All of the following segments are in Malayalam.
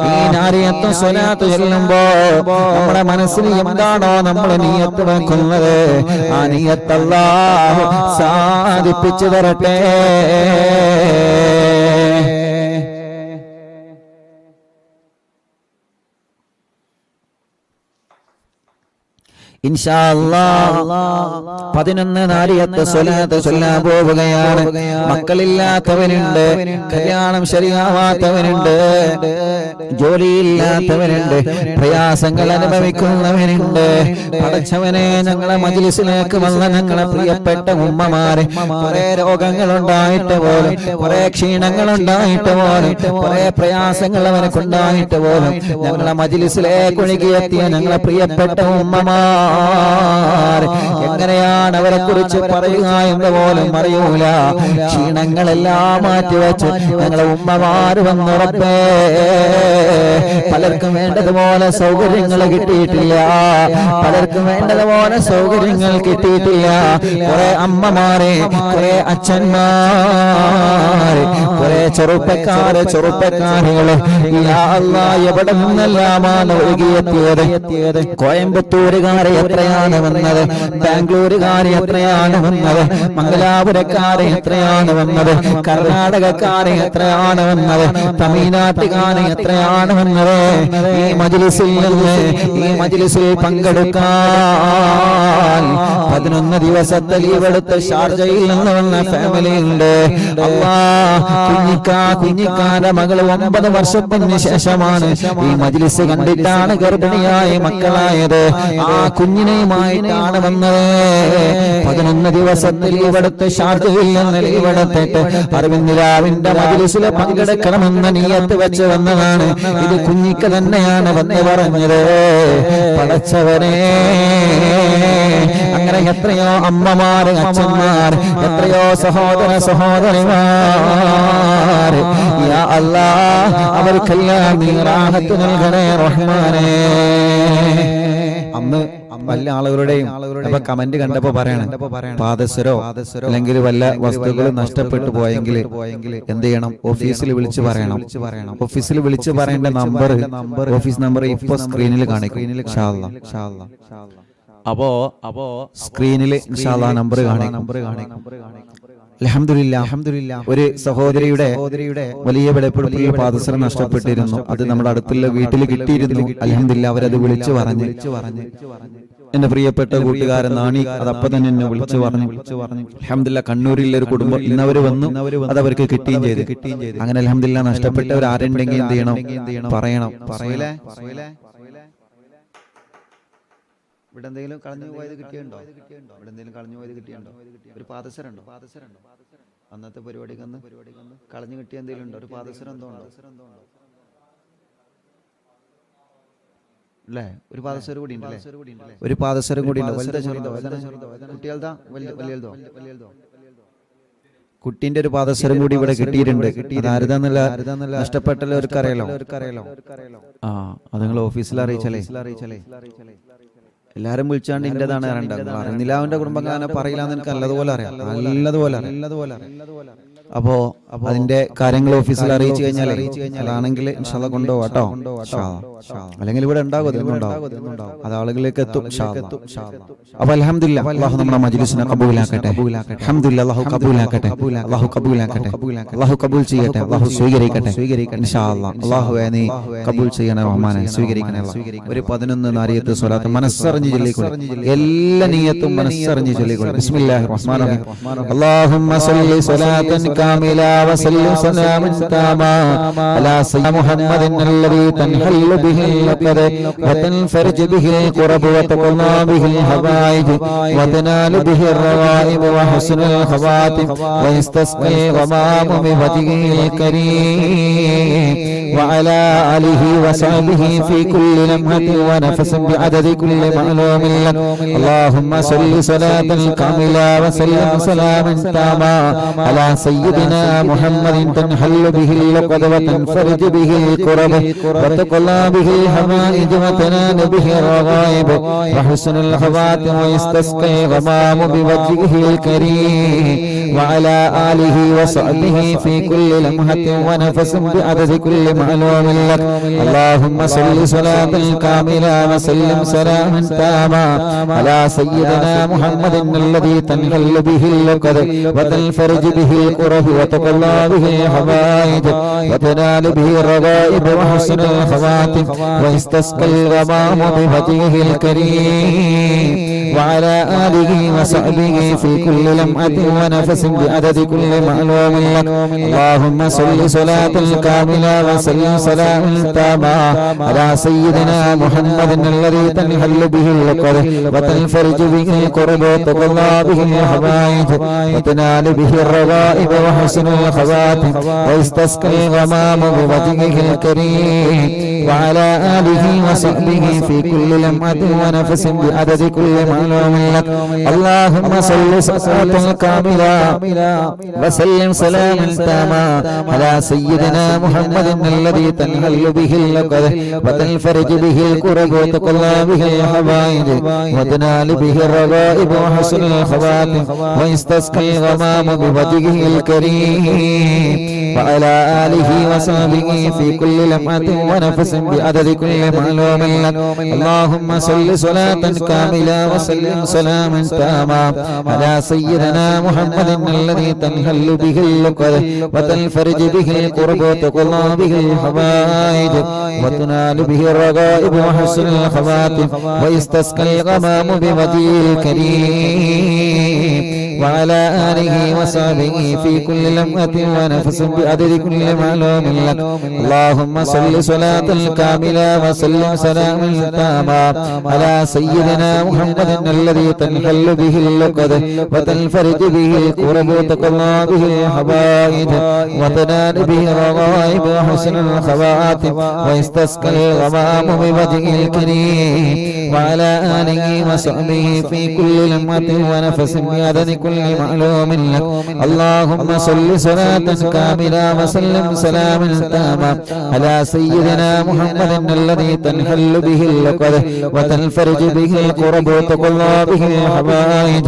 ഈ നാരിയത്ത് സ്വലാത്ത് ചൊല്ലുമ്പോ നമ്മുടെ മനസ്സിൽ എന്താണോ നമ്മൾ നിയ്യത്ത് വെക്കുന്നത് ആ നിയ്യത്ത് അല്ലാഹു സാധിപ്പിച്ചു തരട്ടെ. ഇൻഷാ അല്ലാഹ് 11 നാരിയത്ത് സ്വലാത്ത് ചൊല്ലാൻ പോവുകയാണ്. മക്കളില്ലാത്തവരുണ്ട്, കല്യാണം ശരിയാവാത്തവരുണ്ട്, ജോലിയില്ലാത്തവരുണ്ട്, പ്രയാസങ്ങൾ അനുഭവിക്കുന്നവരുണ്ട്. പടച്ചവനെ, ഞങ്ങളെ മജ്‌ലിസിലേക്ക് വന്ന ഞങ്ങളെ പ്രിയപ്പെട്ട ഉമ്മമാരെ കുറെ രോഗങ്ങളുണ്ടായിട്ട് പോലും, കുറെ ക്ഷീണങ്ങളുണ്ടായിട്ട് പോലും, കുറെ പ്രയാസങ്ങൾ അവർക്കുണ്ടായിട്ട് പോലും ഞങ്ങളെ മജ്‌ലിസിലേക്ക് ഒഴുകിയെത്തിയ ഞങ്ങളെ പ്രിയപ്പെട്ട ഉമ്മമാർ എങ്ങനെയാണ് അവരെ കുറിച്ച് പറയുക എന്ന് പോലും അറിയൂല. ക്ഷീണങ്ങളെല്ലാം മാറ്റിവെച്ച് ഞങ്ങളെ ഉമ്മമാര് വന്നുറപ്പേ. പലർക്കും വേണ്ടതുപോലെ സൗകര്യങ്ങൾ കിട്ടിയിട്ടില്ല, പലർക്കും വേണ്ടതുപോലെ സൗകര്യങ്ങൾ കിട്ടിയിട്ടില്ല. കുറെ അമ്മമാരെ, കുറെ അച്ഛന്മാര്, കുറെ ചെറുപ്പക്കാരികള് എവിടെ നിന്നെല്ലാമാണ് ഒഴുകിയെത്തിയത്. കോയമ്പത്തൂരുകാരെ എത്രയാണ് വന്നത്, ബാംഗ്ലൂരുകാരെ എത്രയാണ് വന്നത്, മംഗലാപുരക്കാരെ എത്രയാണ് വന്നത്, കർണാടകക്കാരെ എത്രയാണ് വന്നത്, തമിഴ്നാട്ടുകാരെ എത്രയാണ് വന്നത്. ഈ മജ്‌ലിസിൽ നിന്ന്, ഈ മജ്‌ലിസിൽ പങ്കെടുക്കാൻ 11 ദിവസത്തെ ലീവ് എടുത്ത് ഷാർജയിൽ നിന്ന് വന്ന ഫാമിലി ഉണ്ട്. കുഞ്ഞിക്കാന്റെ മകൾ 9 വർഷത്തിന് ശേഷമാണ് ഈ മജ്‌ലിസ് കണ്ടിട്ടാണ് ഗർഭിണിയായി മക്കളായത്. ആ കുഞ്ഞിനെയുമായിട്ടാണ് വന്നത്. 11 ദിവസത്തെ ലീവ് എടുത്ത് ഷാർജയിൽ നിന്ന് ലീവ് എടുത്തിട്ട് അരവിന്ദ് മജ്‌ലിസിൽ പങ്കെടുക്കണമെന്ന നിയ്യത്ത് വെച്ച് വന്നതാണ്. ഇത് കുഞ്ഞിക്ക് തന്നെയാണ് വന്ന് പറഞ്ഞത്. പടച്ചവനെ, അങ്ങനെ എത്രയോ അമ്മമാര്, അച്ഛന്മാർ, എത്രയോ സഹോദരിമാർ, യാ അല്ലാഹ്, അവർക്കെല്ലാം നീ റാഹത്ത് നൽകണേ റഹ്മാനേ. അന്ന് വല്ല ആളുകളുടെയും കമന്റ് കണ്ടപ്പോ പറയണം, പാദസരോ അല്ലെങ്കിൽ വല്ല വസ്തുക്കളും നഷ്ടപ്പെട്ടു പോയെങ്കിൽ എന്ത് ചെയ്യണം? ഓഫീസിൽ വിളിച്ച് പറയണം. ഓഫീസിൽ വിളിച്ച് പറയേണ്ട നമ്പർ, ഓഫീസ് നമ്പർ ഇപ്പൊ സ്ക്രീനിൽ കാണിക്കും. അപ്പോ സ്ക്രീനിൽ നമ്പർ കാണിക്കും. അൽഹംദുലില്ലാ, ഒരു സഹോദരിയുടെ വലിയ വെളിപ്പെടുത്തൽ പാദസരം നഷ്ടപ്പെട്ടിരുന്നു. അത് നമ്മുടെ അടുത്തുള്ള വീട്ടിൽ കിട്ടിയിരുന്നു. അൽഹംദുലില്ലാ, അവരത് വിളിച്ചു പറഞ്ഞു. എന്റെ പ്രിയപ്പെട്ട കൂട്ടുകാരൻ നാണി അതപ്പം തന്നെ എന്നെ വിളിച്ചു പറഞ്ഞു. അൽഹംദുലില്ലാ, കണ്ണൂരിലെ ഒരു കുടുംബം ഇന്നവര് വന്നു, അത് അവർക്ക് കിട്ടുകയും ചെയ്തു. അങ്ങനെ അൽഹംദുലില്ലാ, നഷ്ടപ്പെട്ടവർ ആരുണ്ടെങ്കിൽ എന്ത് ചെയ്യണം? പറയണം. ഇവിടെ എന്തെങ്കിലും കളഞ്ഞു പോയത് കിട്ടിയുണ്ടോ? ഇവിടെ എന്തെങ്കിലും കളഞ്ഞു പോയത് കിട്ടിയുണ്ടോ? ഒരു പാദസരം ഉണ്ടോ? അന്നത്തെ പരിപാടിക്ക് കളഞ്ഞു കിട്ടിയ എന്തെങ്കിലും ഉണ്ടോ? ഒരു പാദസരം എന്തോ ഉണ്ടോ? അല്ലേ? ഒരു പാദസരം കൂടി ഉണ്ടല്ലേ? ഒരു പാദസരം കൂടി ഉണ്ട്. വലുതോ ചെറുതോ? കുട്ടികളുടെ വലിയതോ? കുട്ടീന്റെ ഒരു പാദസരം കൂടി ഇവിടെ കിട്ടിയിട്ടുണ്ട്. ആരുതാന്നല്ല നഷ്ടപ്പെട്ടവർക്ക് അറിയാലോ. ആ, അത് നിങ്ങൾ ഓഫീസിൽ അറിയിച്ചല്ലേ? എല്ലാരും വിളിച്ചാണ്ട് ഇന്റേതാണ് അറിയുന്നില്ല. അവന്റെ കുടുംബക്കാരനെ പറയില്ലാന്ന് എനിക്ക് നല്ലതുപോലെ അറിയാം. അപ്പോ അതിന്റെ കാര്യങ്ങൾ ഓഫീസിൽ അറിയിച്ചു കഴിഞ്ഞാൽ അതാണെങ്കിൽ ഇൻഷാല്ലാ കൊണ്ടുപോകാം കേട്ടോ. അല്ലെങ്കിൽ ഇവിടെ ഉണ്ടാകും, അത് ആളുകളിലേക്ക് എത്തും. അപ്പൊ അൽഹംദുലില്ലാ, അല്ലാഹു നമ്മുടെ മജ്‌ലിസിനെ കബൂലാക്കട്ടെ. അൽഹംദുലില്ലാ, അല്ലാഹു കബൂലാക്കട്ടെ. അല്ലാഹു കബൂൽ ചെയ്യട്ടെ. അല്ലാഹു സ്വീകരിക്കട്ടെ ഇൻഷാല്ലാ. അല്ലാഹുവേ, നീ കബൂൽ ചെയ്യണേ റഹ്മാനെ, സ്വീകരിക്കണേ. ഒരു 11 നാരിയത്ത് സ്വലാത്ത് മനസ്സറിഞ്ഞ് ചൊല്ലിക്കൊള്ളു. എല്ലാ നിയ്യത്തും മനസ്സറിഞ്ഞ് ചൊല്ലിക്കൊള്ളു. ബിസ്മില്ലാഹിർ റഹ്മാനിർ റഹീം. അല്ലാഹുമ്മ സ്വല്ലി സ്വലാത്തൻ കാമില വസല്ലം സലാമൻ താമാ അലാ സയ്യിദി മുഹമ്മദിൻ അല്ലദീ തൻഹല്ലു ബിഹിൽ ലഖദ വതൻഫർജു ബിഹിൽ ഖുറബ വതഖനാ ബിഹിൽ ഹവായിജ് വതനാലു ബിഹിർ റവായിബ് വഹുസ്നുൽ ഖവാതിം വയസ്തസ്ഖി ഗമാമു ബിവജ്ഹിൽ കരീം وعلى آله وصحبه في كل لمحة ونفس بعدد كل معلوم لك. اللهم صل صلاة كاملة وسلم سلاما تاما على سيدنا سيدنا محمد تنحل به العقد وتنفرج به الكرب وتقضى به الحوائج وتنال به الرغائب وحسن الخواتم ويستسقي الغمام بوجهه الكريم وعلى آله وصحبه في كل لمحة ونفس بعدد كل معلوم لك. اللهم صل صلاة كاملة وسلم سلاما تاما على سيدنا محمد الذي تنحل به العقد وتنفرج به الكرب وتقضى به الحوائج وتنال به الرغائب وحسن الخواتم ويستسقي الغمام بوجهه الكريم وعلى آله وصحبه في كل لمحة ونفس بعدد كل معلوم لك. اللهم صل صلاة كاملة وسلم سلاما تاما على سيدنا محمد الذي تنحل به العقد وتنفرج به الكرب وتقضى به الحوائج وتنال به الرغائب وحسن الخواتم ويستسقي الغمام بوجهه الكريم وعلى آله وصحبه في كل لمحة ونفس بعدد كل معلوم لك. اللهم صل صلاة كاملة وسلم سلاما تاما على سيدنا محمد الذي تنحل به العقد وتنفرج به الكرب وتقضى به الحوائج وتنال به الرغائب وحسن الخواتم ويستسقي الغمام بوجهه الكريم وعلى آله وصحبه في كل لمحة ونفس بعدد كل معلوم لك. اللهم صل صلاة كاملة وسلم سلاما تاما على سيدنا محمد الذي تنحل به العقد وتنفرج به الكرب وتقضى به الحوائج وتنال به الرغائب وحسن الخواتم ويستسقي الغمام بوجهه الكريم وعلى آله وصحبه في كل لمحة ونفس بعدد كل معلوم لك. اللهم صل صلاة كاملة وسلم سلاما تاما على سيدنا محمد الذي تنحل به العقد وتنفرج به الكرب وتقضى به الحوائج وتنال به الرغائب وحسن الخواتم ويستسقي الغمام بوجهه الكريم وعلى آله وصحبه في كل لمحة ونفس بعدد كل معلوم لك. اللهم صل صلاة كاملة وسلم سلاما تاما على سيدنا محمد الذي تنحل به العقد وتنفرج به الكرب وتقضى به الحوائج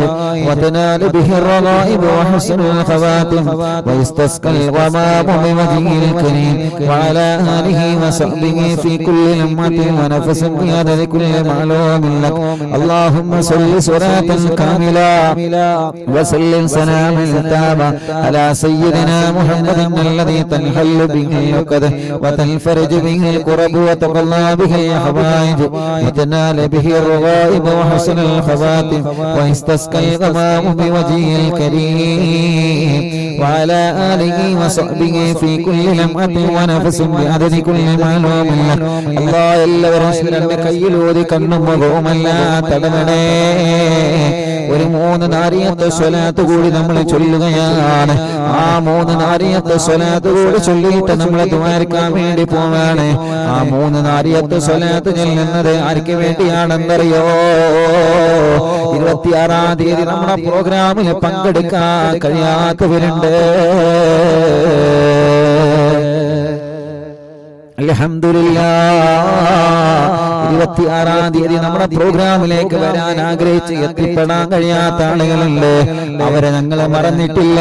وتنال به الرغائب وحسن الخواتم ويستسقى الغمام بوجهه الكريم وعلى آله وصحبه في كل لمحة ونفس بعدد كل معلوم لك. اللهم صل صلاة كاملة وسلم سلاما تاما على سيدنا محمد الذي تنحل به العقد وتنفرج به الكرب وتقضى به الحوائج وتنال به الرغائب وحسن الخواتم ويستسقى الغمام بوجهه الكريم وعلى آله وصحبه في كل لمحة ونفس بعدد كل معلوم لك. الله എല്ലാവരും രണ്ട് കയ്യിലൂതി കണ്ണും മുഖവുമെല്ലാം തടവണേ. ഒരു 3 നാരിയത്തെ സ്വലാത്ത് കൂടി നമ്മൾ ചൊല്ലുകയാണ്. ആ 3 നാരിയത്തെ സ്വലാത്ത് കൂടി ചൊല്ലിയിട്ട് നമ്മൾ ദുആർക്കാൻ വേണ്ടി പോവാണ്. ആ 3 നാരിയത്തെ സ്വലാത്ത് ചൊല്ലുന്നത് ആർക്ക് വേണ്ടിയാണെന്നറിയോ? 26-ാം തീയതി നമ്മുടെ പ്രോഗ്രാമിൽ പങ്കെടുക്കാൻ കഴിയാത്തവരുണ്ട്. അൽഹംദുലില്ലാഹ് 26-ാം തീയതി നമ്മുടെ പ്രോഗ്രാമിലേക്ക് വരാൻ ആഗ്രഹിച്ച് എത്തിപ്പെടാൻ കഴിയാത്ത ആളുകളുണ്ട്. അവരെ ഞങ്ങളെ മറന്നിട്ടില്ല,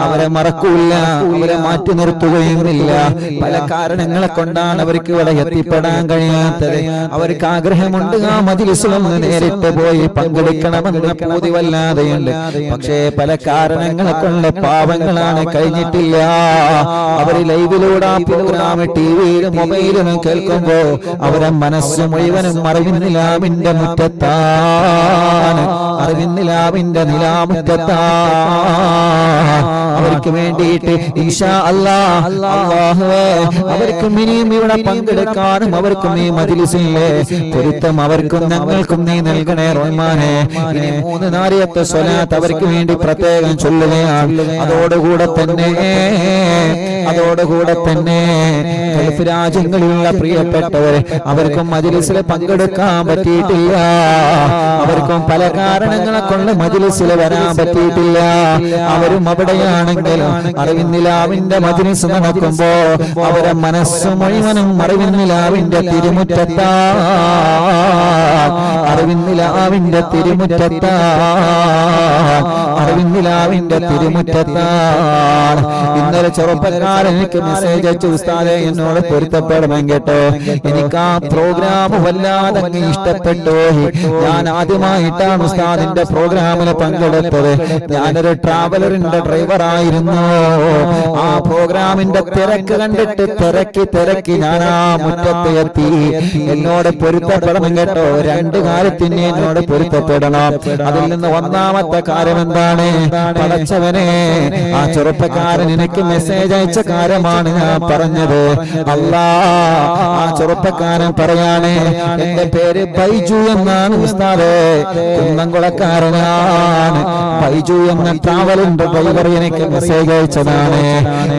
അവരെ മറക്കൂല, അവരെ മാറ്റി നിർത്തുകയുമില്ല. പല കാരണങ്ങളെ കൊണ്ടാണ് അവർക്ക് ഇവിടെ എത്തിപ്പെടാൻ കഴിയാത്തത്. അവർക്ക് ആഗ്രഹമുണ്ട് ആ മജ്‌ലിസിൽ ഒന്ന് നേരിട്ട് പോയി പങ്കെടുക്കണമെന്ന് പൂതി വല്ലാതെയുണ്ട്. പക്ഷേ പല കാരണങ്ങളെ കൊണ്ട് പാവങ്ങളാണ്, കഴിഞ്ഞിട്ടില്ല. അവർ ലൈവിലൂടെ പ്രോഗ്രാം ടിവിയിലും മൊബൈലിലും കേൾക്കുമ്പോ അവരെ മനസ്സ് മുഴുവനും അറിവിന്നിലാമിന്റെ മുറ്റത്താണ്, അറിവിന്നിലാമിന്റെ നിലാമുറ്റത്താണ്. അവർക്ക് വേണ്ടിയിട്ട് ഇൻഷാ അല്ലാഹ് അല്ലാഹുവേ അവർക്ക് ഇനിയും ഇവിടെ പങ്കെടുക്കാനും അവർക്കും ഈ മജ്‌ലിസിലെ പൊരുത്തം അവർക്കും ഞങ്ങൾക്കും നീ നൽകണേ റഹ്മാനേ. ഇനി 3 നാരിയത്തെ സ്വലാത്ത് അവർക്ക് വേണ്ടി പ്രത്യേകം ചൊല്ലുകയാണ്. അതോടുകൂടെ തന്നെ ഗൾഫ് രാജ്യങ്ങളിലുള്ള പ്രിയപ്പെട്ടവരെ അവർക്കും മജ്‌ലിസിൽ പങ്കെടുക്കാൻ പറ്റിയിട്ടില്ല. അവർക്കും പല കാരണ കാരണങ്ങളെ കൊണ്ട് മജ്‌ലിസിൽ വരാൻ പറ്റിയിട്ടില്ല. അവരും അവിടെയാണെങ്കിലും അറിവിന്നിലാവിന്റെ മജ്‌ലിസ് നടക്കുമ്പോ അവരെ മനസ്സ് മുഴുവനും അറിവിന്നിലാവിന്റെ തിരുമുറ്റത്താ, അറിവിന്നിലാവിന്റെ തിരുമുറ്റത്താ, അറിവിന്നിലാവിന്റെ തിരുമുറ്റത്താണ്. ഇന്നലെ ചെറുപ്പക്കാരൻ എനിക്ക് മെസ്സേജ് അയച്ചു, ഉസ്താദേ എന്നോട് പൊരുത്തപ്പെടണം കേട്ടോ, എനിക്ക് ആ പ്രോഗ്രാം വല്ലാതെ ഇഷ്ടപ്പെട്ടു. ഞാൻ ആദ്യമായിട്ടാണ് ഉസ്താദിന്റെ പ്രോഗ്രാമിൽ പങ്കെടുത്തത്. ഞാനൊരു ട്രാവലറിന്റെ ഡ്രൈവറായിരുന്നു. ആ പ്രോഗ്രാമിന്റെ തിരക്ക് കണ്ടിട്ട് തിരക്കി ഞാൻ ആ മുറ്റത്ത് എത്തി. എന്നോട് പൊരുത്തപ്പെടണം കേട്ടോ, രണ്ട് കാര്യത്തിന് എന്നോട് പൊരുത്തപ്പെടണം. അതിൽ നിന്ന് ഒന്നാമത്തെ കാര്യം എന്താണ്? പടച്ചവനെ, ആ ചെറുപ്പക്കാരൻ എനിക്ക് മെസ്സേജ് അയച്ച കാര്യമാണ് ഞാൻ പറഞ്ഞത്. അല്ലാ, ആ ചെറുപ്പക്കാരൻ പറയാണ്, എന്റെ പേര് ബൈജു എന്നാണ് ഉസ്താദേ, കുന്നംകുളക്കാരനാണ്. ബൈജു എന്ന ട്രാവലിന്റെ ഡ്രൈവർ എനിക്ക് മെസ്സേജ് അയച്ചതാണ്.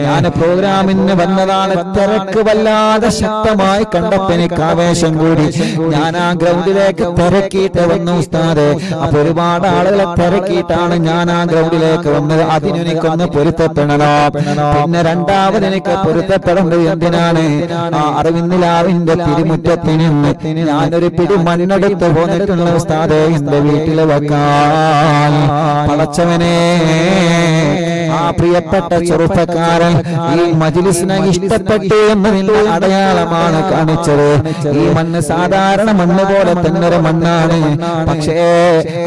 ഞാൻ പ്രോഗ്രാമിന് വന്നതാണ്. തിരക്ക് വല്ലാതെ ശക്തമായി കണ്ടപ്പോ എനിക്ക് ആവേശം കൂടി. ഞാൻ ആ ഗ്രൗണ്ടിലേക്ക് തിരക്കിയിട്ട് വന്നു ഉസ്താദേ. അപ്പൊ ഒരുപാട് ആളുകളെ തിരക്കിയിട്ടാണ് ഞാൻ ആ ഗ്രൗണ്ടിലേക്ക് വന്നത്. അതിനെനിക്കൊന്ന് പൊരുത്തപ്പെടണോ. പിന്നെ രണ്ടാമത് എനിക്ക് പൊരുത്തപ്പെടേണ്ടത് എന്തിനാണ്? ആ അറിവിന്നിലാവിന്റെ തിരുമുറ്റത്തിന് ഞാനൊരു പിടി മണ്ണെടുത്ത് പോന്നിട്ടുള്ള ഉസ്താദേ എന്റെ വീട്ടിൽ വെക്കാൻ. പടച്ചവനെ, ആ പ്രിയപ്പെട്ട ചെറുപ്പക്കാരൻ ഈ മജ്‌ലിസിനെ ഇഷ്ടപ്പെട്ടു എന്നതിന്റെ അടയാളമാണ് കാണിച്ചത്. ഈ മണ്ണ് സാധാരണ മണ്ണ് പോലെ തന്നെ ഒരു മണ്ണാണ്. പക്ഷേ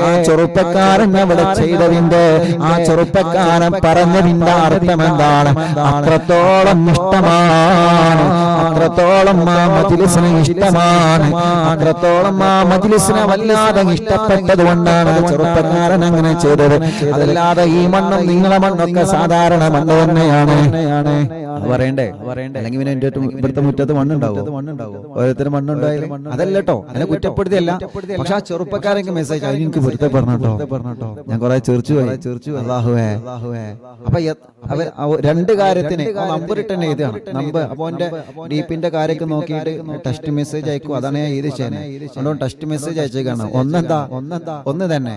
ആ ചെറുപ്പക്കാരൻ അവിടെ ചെയ്തതിന്റെ, ആ ചെറുപ്പക്കാരൻ പറഞ്ഞതിന്റെ അർത്ഥം എന്താണ്? അത്രത്തോളം ഇഷ്ടമാണ്, അത്രത്തോളം ആ മജ്‌ലിസിന് ഇഷ്ടമാണ്, അത്രത്തോളം ആ മജ്‌ലിസിനെ വല്ലാതെ ഇഷ്ടപ്പെട്ടത് കൊണ്ടാണ് ചെറുപ്പക്കാരൻ അങ്ങനെ ചെയ്തത്. അതല്ലാതെ ഈ മണ്ണും നിങ്ങളെ മണ്ണൊക്കെ സാധാരണ മണ്ണ് തന്നെയാണ് പറയണ്ടേ. അല്ലെങ്കിൽ പിന്നെ എന്റെ ഇവിടുത്തെ മുറ്റത്ത് മണ്ണുണ്ടാവും, ഓരോരുത്തരും മണ്ണുണ്ടായാലും അതല്ല കേട്ടോ, എന്നെ കുറ്റപ്പെടുത്തിയല്ല. പക്ഷെ ആ ചെറുപ്പക്കാരെനിക്ക് മെസ്സേജ് അതിന് എനിക്ക് പൊരുത്തപ്പെടണം കേട്ടോ. ഞാൻ കുറെ ചെറിച്ചു അല്ലാഹുവേ. അപ്പൊ രണ്ട് കാര്യത്തിന് നമ്പർ ഇട്ടെന്നെ എഴുതുകയാണ്. നമ്പർ അപ്പൊ എന്റെ ഡീപ്പിന്റെ കാര്യമൊക്കെ നോക്കിയിട്ട് ടെക്സ്റ്റ് മെസ്സേജ് അയക്കും. അതാണ് ഞാൻ എഴുതി ചെയ്യുന്നത്. അതുകൊണ്ട് ടെക്സ്റ്റ് മെസ്സേജ് അയച്ചേക്കാണ്. ഒന്ന് തന്നെ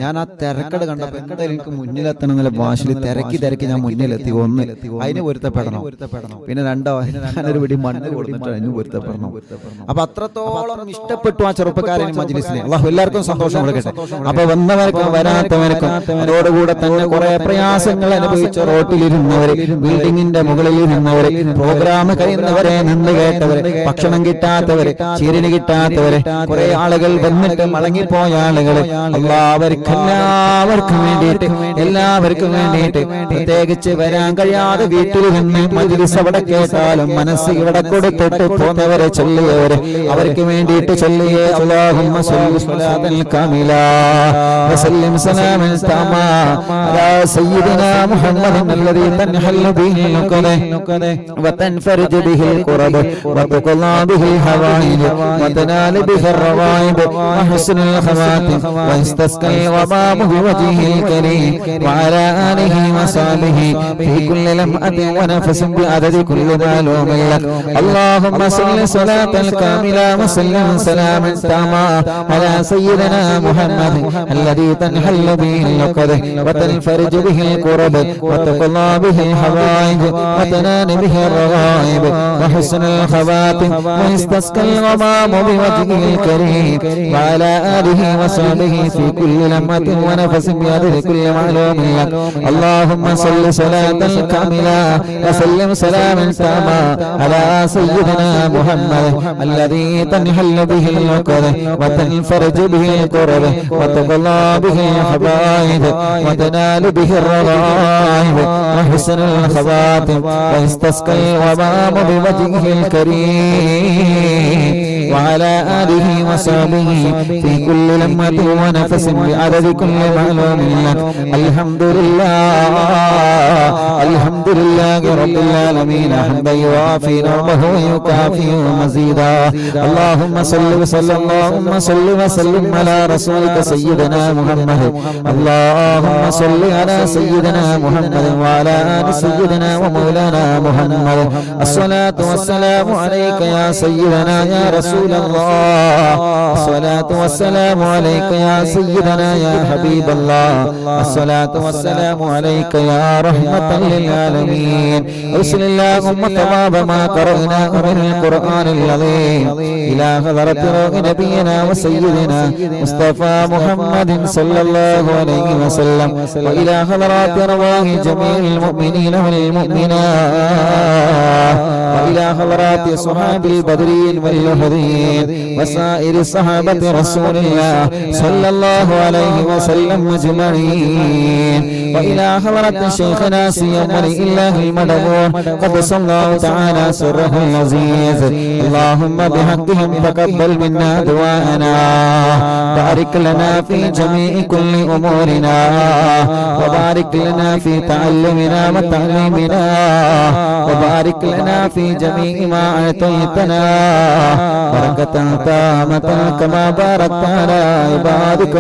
ഞാൻ ആ തിരക്കട് കണ്ടപ്പോ എന്തായാലും എനിക്ക് മുന്നിലെത്തണം എന്നുള്ള ഭാഷയിൽ തിരക്കി ഞാൻ മുന്നിലെത്തി. ഒന്ന് അതിന് പൊരുത്തപ്പെടണം. പിന്നെ രണ്ടോ ഞാനൊരു പിടി മണ്ണ് കൊടുത്തിട്ട് അതിന് പൊരുത്തപ്പെടണം. അപ്പൊ അത്രത്തോളം ഇഷ്ടപ്പെട്ടു ആ ചെറുപ്പക്കാരൻ മജ്‌ലിസിനെ. അല്ലാഹു എല്ലാവർക്കും സന്തോഷം കൊടുക്കട്ടെ. അപ്പൊ വന്നവർക്കും വരാത്തവർക്കും അതോടുകൂടെ തന്നെ കുറെ പ്രയാസങ്ങൾ അനുഭവിച്ച റോട്ടിലിരുന്നവര്, ബിൽഡിങ്ങിന്റെ മുകളിലിരുന്നവര്, പ്രോഗ്രാം കഴിയുന്നവരെ നിന്ന് കേട്ടവര്, ഭക്ഷണം കിട്ടാത്തവര്, ചീരിന് കിട്ടാത്തവര്, കുറെ ആളുകൾ വന്നിട്ട് മടങ്ങിപ്പോയ ആളുകള്, എല്ലാവർക്കും വേണ്ടിയിട്ട് പ്രത്യേകിച്ച് വരാൻ കഴിയാതെ വീട്ടിൽ നിന്ന് മജ്‌ലിസ് അവിടെ കേട്ടാലും മനസ്സ് ഇവിടെ കൊടുത്തിട്ട് പോന്നവരെ ചൊല്ലിയവരെ അവർക്ക് വേണ്ടിയിട്ട് ചൊല്ലിയേ അല്ലാഹുമ്മ സ്വല്ലി സ്വലാത്തൻ കാമിലാ വസല്ലിം സലാമൻ തമാ അലാ സയ്യിദിനാ മുഹമ്മദിൻ അല്ലദീ തൻഹല്ലു ബിഹിൽ നുഖദ വതൻഫർജു ബിഹിൽ ഖുറബ വതുഖലാ ബിഹിൽ ഹവായിജ വതനാലു ബിഹിർ റവായിബ വഹുസ്നുൽ ഖവാതിം വയസ്തസ്കൽ വമാമു ബിവജ്ഹിൽ കരീം വഅലാ ആലിഹി വസഹ്ബിഹി ഫീ കുല്ലി ലംഅത്തിൻ വനഫസിൻ بعدد كل معلوم لك اللهم صل صلاة كاملة وسلم سلاما تاما على سيدنا محمد الذي تنحل به العقد وتنفرج به الكرب وتقضى به الحوائج وتنال به الرغائب وحسن الخواتم ويستسقى الغمام بوجهه الكريم وعلى آله وصحبه في كل لمحة ونفس بعدد كل معلوم لك اللهم صل صلاة كاملة وسلم سلاما تاما على سيدنا محمد الذي تنحل به العقد وتنفرج به الكرب وتقضى به الحوائج وتنال به الرغائب وحسن الخواتم ويستسقى الغمام بوجهه الكريم وعلى آله وصحبه في كل لمحة ونفس بعدد كل معلوم لك الحمد لله رب العالمين حمدا يوافي نعمه ويكافئ مزيدا اللهم صل وسلم على رسولك سيدنا محمد اللهم صل على سيدنا محمد وعلى آل سيدنا ومولانا محمد الصلاة والسلام عليك يا سيدنا يا رسول الله الله الصلاة والسلام عليك يا سيدنا يا حبيب الله الصلاة والسلام عليك يا رحمة للعالمين ارسل اللهم ثواب ما قرأناه من القرآن العظيم إلى حضرة روح نبينا وسيدنا مصطفى محمد صلى الله عليه وسلم وإلى حضرات أرواح جميع المؤمنين والمؤمنات وإلى حضرات صحاب البدرين والأحدين وسائر صحابة رسول الله صلى الله عليه وسلم أجمعين وإلى حضرة شيخنا سيما لله المدبور قدس الله تعالى سره العزيز اللهم بحقهم تقبل منا دعاءنا بارك لنا في جميع كل أمورنا وبارك لنا في تعلمنا وتعليمنا وبارك لنا في جميع ما أعطيتنا بركة تامة كما باركت على عبادك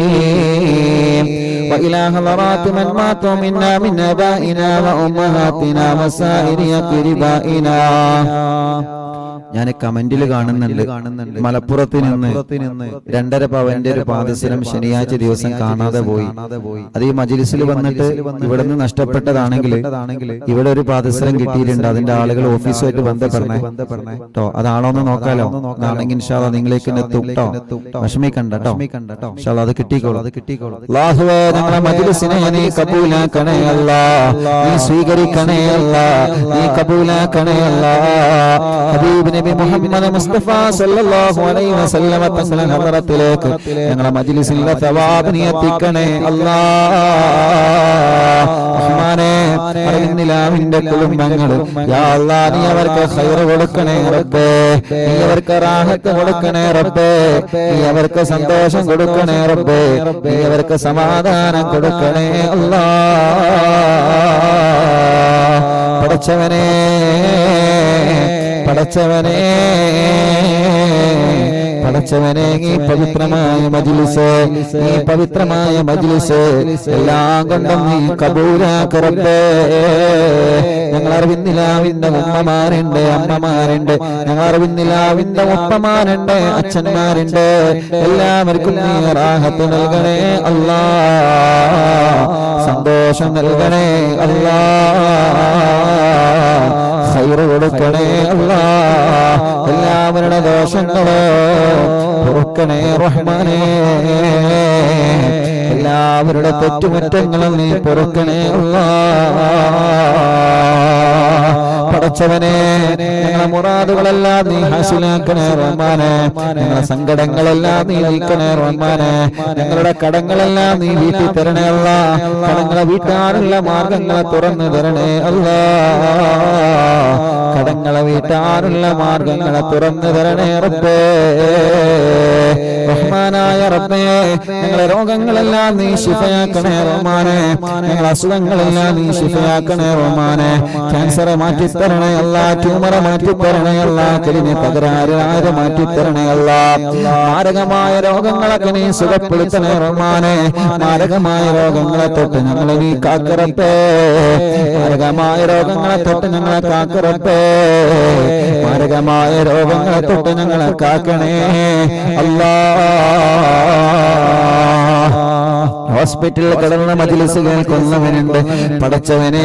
الصالحين وإلى حضرات من ماتوا منا من آبائنا وأمهاتنا وسائر أقربائنا ഞാൻ കമന്റിൽ കാണുന്നുണ്ട് മലപ്പുറത്ത് നിന്ന് 2.5 പവന്റെ ഒരു പാദസരം ശനിയാഴ്ച ദിവസം കാണാതെ പോയി. അത് ഈ മജ്‌ലിസിൽ വന്നിട്ട് ഇവിടെ നിന്ന് നഷ്ടപ്പെട്ടതാണെങ്കിൽ ഇവിടെ ഒരു പാദസരം കിട്ടിയിട്ടുണ്ട്. അതിന്റെ ആളുകൾ ഓഫീസുമായിട്ട് ബന്ധപ്പെടണേ കേട്ടോ. അതാണോന്ന് നോക്കാലോ. അതാണെങ്കിൽ ഇൻഷാ അല്ലാഹ് നിങ്ങളിലേക്ക് എത്തും കേട്ടോ. വിഷമിക്കണ്ട കേട്ടോ. ഇൻഷാ അല്ലാഹ് അത് കിട്ടിക്കോളും. അല്ലാഹുവേ ഞങ്ങളുടെ മജ്‌ലിസിനെ നീ കബൂലാക്കണേ അല്ലാഹ്. നീ സ്വീകരിക്കണേ അല്ലാഹ്. നീ കബൂലാക്കണേ അല്ലാഹ്. ഹബീബ് നബി മുഹമ്മദ് മുസ്തഫ സല്ലല്ലാഹു അലൈഹി വസല്ലം തങ്ങളുടെ ഹദറത്തിലേക്ക് ഞങ്ങളുടെ മജ്‌ലിസിലെ തവാബ് നീ എത്തിക്കണേ അല്ലാഹ്. റഹ്മാനേ നിലാവിന്റെ കുടുംബങ്ങൾ യാ അല്ലാഹ് നീ അവർക്ക് ഖൈർ കൊടുക്കണേ റബ്ബേ. നീ അവർക്ക് റാഹത്ത് കൊടുക്കണേ റബ്ബേ. നീ അവർക്ക് സന്തോഷം കൊടുക്കണേ റബ്ബേ. നീ അവർക്ക് സമാധാനം കൊടുക്കണേ അല്ലാഹ്. പടച്ചവനേ പടച്ചവനേ പടച്ചവനേ ഈ പവിത്രമായ മജ്‌ലിസ് ഈ പവിത്രമായ മജ്‌ലിസ് എല്ലാം കൊണ്ടും നീ കബൂലാക്ക് റബ്ബേ. ഞങ്ങൾ അറിവിന്നിലാവിന്റെ ഉമ്മമാരുണ്ട്, അമ്മമാരുണ്ട്. ഞങ്ങൾ അറിവിന്നിലാവിന്റെ ഉപ്പമാരുണ്ട്, അച്ഛന്മാരുണ്ട്. എല്ലാവർക്കും നീ റാഹത്ത് നൽകണേ അല്ലാഹ്. സന്തോഷം നൽകണേ അല്ലാഹ്. ഖൈർ കൊടുക്കണേ അല്ലാഹ്. എല്ലാവരുടെ ദോഷങ്ങളോ പൊറുക്കണേ റഹ്മാനേ. എല്ലാവരുടെ തെറ്റുകുറ്റങ്ങളും നീ പൊറുക്കണേ അല്ലാഹ്. പടച്ചവനെ ഞങ്ങളുടെ മുറാദുകളെല്ലാം നീ ഹാസിലാക്കണേ റഹ്മാനേ. ഞങ്ങളുടെ സങ്കടങ്ങളെല്ലാം നീ നീക്കണേ റഹ്മാനേ. ഞങ്ങളുടെ കടങ്ങളെല്ലാം നീ വീട്ടി തരണേ അല്ലാഹ്. കടങ്ങളെ വീട്ടാനുള്ള മാർഗങ്ങളെ തുറന്നു തരണേ അല്ലാഹ്. കടങ്ങളെ വീട്ടാനുള്ള മാർഗങ്ങളെ തുറന്നു തരണേ റബ്ബേ. റഹ്മാനായ റബ്ബേ ഞങ്ങളുടെ രോഗങ്ങളെല്ലാം നീ ശിഫയാക്കണേ റഹ്മാനേ. ഞങ്ങളുടെ അസുഖങ്ങളെല്ലാം നീ ശിഫയാക്കണേ റഹ്മാനേ. ക്യാൻസറെ മാറ്റിത്തരണേ അല്ലാഹ്. ട്യൂമറെ മാറ്റിത്തരണേ അല്ലാഹ്. കിഡ്നി തകരാറ് മാറ്റിത്തരണേ അല്ലാഹ്. മാരകമായ രോഗങ്ങളൊക്കെ നീ സുഖപ്പെടുത്തണേ റഹ്മാനേ. മാരകമായ രോഗങ്ങളെ തൊട്ട് ഞങ്ങളെ നീ കാക്കറപ്പേ. മാരകമായ രോഗങ്ങളെ തൊട്ട് ഞങ്ങളെ കാക്കറപ്പേ. മാരകമായ രോഗങ്ങളെ തൊട്ട് ഞങ്ങളെ കാക്കണേ അല്ലാഹ്. ഹോസ്പിറ്റലിൽ കിടന്ന മജ്‌ലിസ് കേൾക്കുന്നവനുണ്ട് പടച്ചവനെ.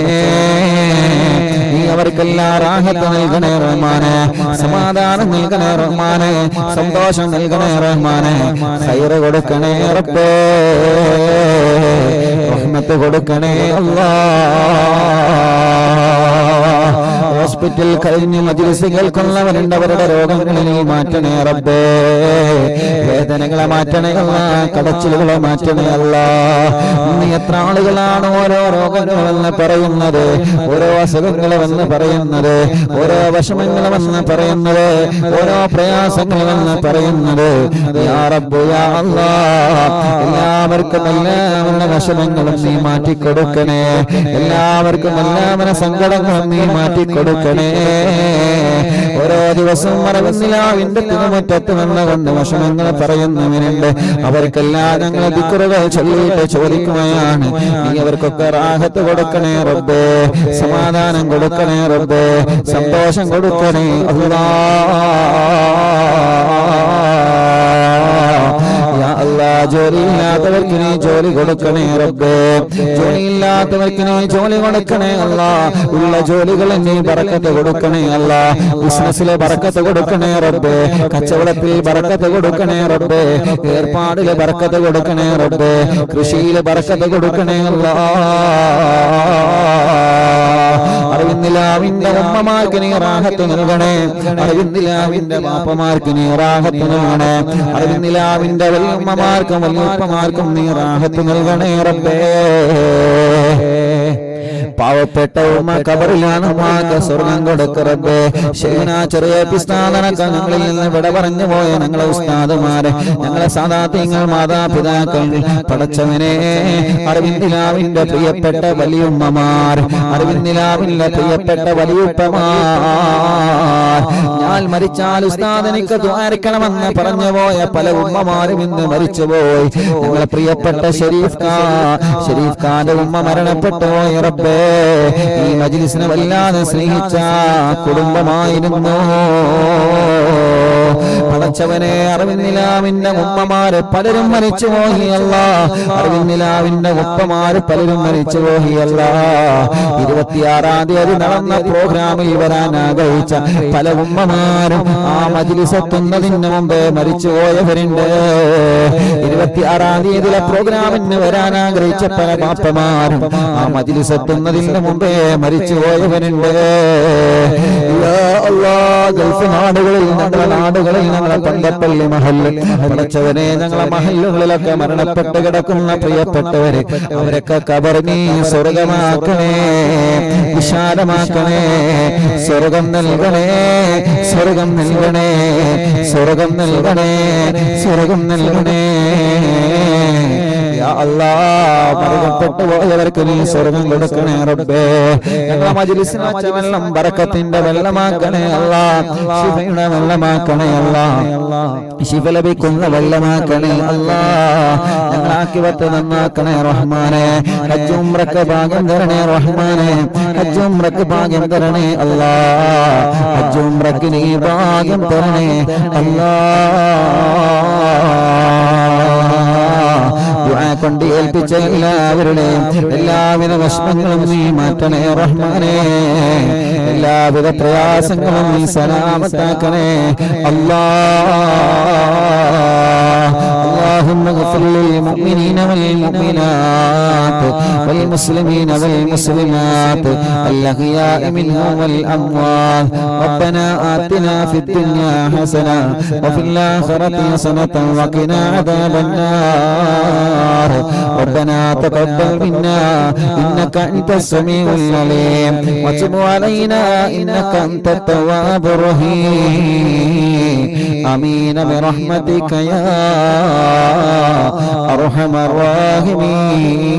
നീ അവർക്കെല്ലാം റാഹത്ത് നൽകണേ റഹ്മാനേ. സമാധാനം നൽകണേ റഹ്മാനേ. സന്തോഷം നൽകണേ റഹ്മാനേ. ഖൈർ കൊടുക്കണേ റബ്ബേ. റഹ്മത്ത് കൊടുക്കണേ അല്ലാഹ്. ഹോസ്പിറ്റൽ കഴിഞ്ഞ് മജ്‌ലിസ് കേൾക്കുന്നവരുണ്ട്. അവരുടെ രോഗങ്ങളെ നീ മാറ്റണേ റബ്ബേ. വേദനകളെ മാറ്റണേ അല്ലാഹ്. കടച്ചിലുകളെ മാറ്റണേ അല്ലാഹ്. നീ എത്ര ആളുകളാണ് ഓരോ രോഗങ്ങളെന്ന് പറയുന്നത്, ഓരോ അസുഖങ്ങളെന്ന് പറയുന്നത്, ഓരോ വിഷമങ്ങളെന്ന് പറയുന്നത്, ഓരോ പ്രയാസങ്ങളെന്ന് പറയുന്നത്. യാ റബ്ബ് യാ അല്ലാഹ്. എല്ലാവർക്കും എല്ലാവരുടെ വിഷമങ്ങളും നീ മാറ്റിക്കൊടുക്കണേ. എല്ലാവർക്കും എല്ലാവരുടെ സങ്കടങ്ങളും നീ മാറ്റിക്കൊടുക്കണേ. ഓരോ ദിവസവും മറവിന്നിലാവിന്റെ തിരുമുറ്റത്ത് വന്നുകൊണ്ട് വിഷമങ്ങൾ പറയുന്നവനുണ്ട്. അവർക്കെല്ലാം ഞങ്ങൾ ദിക്റുകൾ ചൊല്ലിയിട്ട് ചോദിക്കുകയാണ്, നീ അവർക്കൊക്കെ റാഹത്ത് കൊടുക്കണേ റബ്ബേ. സമാധാനം കൊടുക്കണേ റബ്ബേ. സന്തോഷം കൊടുക്കണേ അല്ലാഹ്. ജോലിയില്ലാത്തവർക്ക് നീ ജോലി കൊടുക്കണേ റബ്ബേ, ജോലിയില്ലാത്തവർക്ക് നീ ജോലി കൊടുക്കണേ അല്ലാ, ഉള്ള ജോലികളിൽ നീ ബറക്കത്ത് കൊടുക്കണേ അല്ലാ, ബിസിനസ്സിലെ ബറക്കത്ത് കൊടുക്കണേ റബ്ബേ, കച്ചവടത്തിൽ ബറക്കത്ത് കൊടുക്കണേ റബ്ബേ, ഏർപ്പാടിലെ ബറക്കത്ത് കൊടുക്കണേ റബ്ബേ, കൃഷിയിലെ ബറക്കത്ത് കൊടുക്കണേ അല്ലാ. അറിവിന്നിലാവിന്റെ ഉമ്മമാർക്ക് നീ റാഹത്ത് നൽകണേ, അറിവിന്നിലാവിന്റെ ബാപ്പമാർക്ക് നീ റാഹത്ത് നൽകണേ, അറിവിന്നിലാവിന്റെ വല്യമ്മമാർക്കും വല്യപ്പമാർക്കും നീ റാഹത്ത് നൽകണേ റബ്ബേ. പാവപ്പെട്ട ഉമ്മ കബറിലാണ് ഉമ്മാക്ക് സ്വർഗം കൊടുക്ക റബ്ബേ. ശൈഖുനാ ചെറിയ പിസ്താദനക്ക ഞങ്ങളിൽ നിന്ന് വിട പറഞ്ഞു പോയ ഞങ്ങളെ ഉസ്താദുമാരെ, ഞങ്ങളെ സാദാത്യങ്ങൾ, മാതാപിതാക്കൾ, പടച്ചവനെ അറിവിന്ദിലാവിന്റെ പ്രിയപ്പെട്ട വലിയുമ്മമാർ, അറിവിന്ദിലാവിന്റെ പ്രിയപ്പെട്ട വലിയുപ്പമാർ, ഞാൻ മരിച്ചാൽ ഉസ്താദ് എനിക്ക് ദ്വാരിക്കണമെന്ന് പറഞ്ഞു പോയ പല ഉമ്മമാരും ഇന്ന് മരിച്ചുപോയി. ഞങ്ങളെ പ്രിയപ്പെട്ട ഷരീഫ് ഖാന്റെ ഉമ്മ മരണപ്പെട്ടു പോയ റബ്ബേ, ഈ മജ്ലിസിനെ വല്ലാതെ സ്നേഹിച്ച കുടുംബമായിരുന്നു പടച്ചവനെ. അറിവിന്നിലാവിന്റെ ഉമ്മമാര് പലരും മരിച്ചു പോയിയല്ല, അറിവിന്നിലാവിന്റെ ഉപ്പമാര് പലരും മരിച്ചു പോയിയല്ല. 26-ാം തീയതി നടന്ന പ്രോഗ്രാമിൽ വരാൻ ആഗ്രഹിച്ച പല ഉമ്മമാരും ആ മജ്ലിസ് എത്തുന്നതിന് മുമ്പേ മരിച്ചു പോയവരുണ്ട്. 26-ാം തീയതിയിലെ പ്രോഗ്രാമിന് വരാൻ ആഗ്രഹിച്ച പല ബാപ്പമാരും ആ മജ്ലിസ് എത്തുന്നതിന് മുമ്പേ മരിച്ചു പോയവരുണ്ട്. ഗൾഫ് നാടുകളിൽ, ഞങ്ങളുടെ നാടുകളിൽ, ഞങ്ങളെ പന്തപ്പള്ളി മഹല്ല്, പടച്ചവനെ ഞങ്ങളെ മഹല്ലുകളിലൊക്കെ മരണപ്പെട്ട് കിടക്കുന്ന പ്രിയപ്പെട്ടവര്, അവരൊക്കെ ഖബറിനെ സ്വർഗമാക്കണേ, വിശാലമാക്കണേ, സ്വർഗം നൽകണേ, സ്വർഗം നൽകണേ, സ്വർഗം നൽകണേ, സ്വർഗം നൽകണേ. മരണപ്പെട്ടു പോയവർക്ക് നീ സ്വർഗം കൊടുക്കണേ റബ്ബേ. ഞങ്ങളെ മജ്ലിസിൽ വച്ച വെള്ളം ബറക്കത്തിന്റെ വെള്ളമാക്കണേ അല്ലാ, ശിഫയുടെ വെള്ളമാക്കണേ അല്ലാ, ശിഫ ലഭിക്കുന്ന വെള്ളമാക്കണേ അല്ലാ. ഞങ്ങളാക്കിവത്ത് നന്നാക്കണേ റഹ്മാനെ. ഹജ്ജ് ഉംറക്ക് ഭാഗ്യം തരണേ റഹ്മാനെ, ഹജ്ജ് ഉംറക്ക് ഭാഗ്യം തരണേ അല്ലാ, ഹജ്ജ് ഉംറക്ക് നീ ഭാഗ്യം തരണേ അല്ലാ. കൊണ്ട് ഏൽപ്പിച്ച എല്ലാവരുടെയും എല്ലാവിധ വിഷമങ്ങളും നീ മാറ്റണേ റഹ്മാനെ, എല്ലാവിധ പ്രയാസങ്ങളും നീ സലാമത്താക്കണേ അല്ലാ. اللهم اغفر للمؤمنين والمؤمنات والمسلمين والمسلمات الأحياء منهم والأموات. ربنا آتنا في الدنيا حسنة وفي الآخرة حسنة وقنا عذاب النار. ربنا تقبل منا إنك أنت السميع العليم وتب علينا إنك أنت التواب الرحيم. آمين برحمتك يا أرحم الراحمين.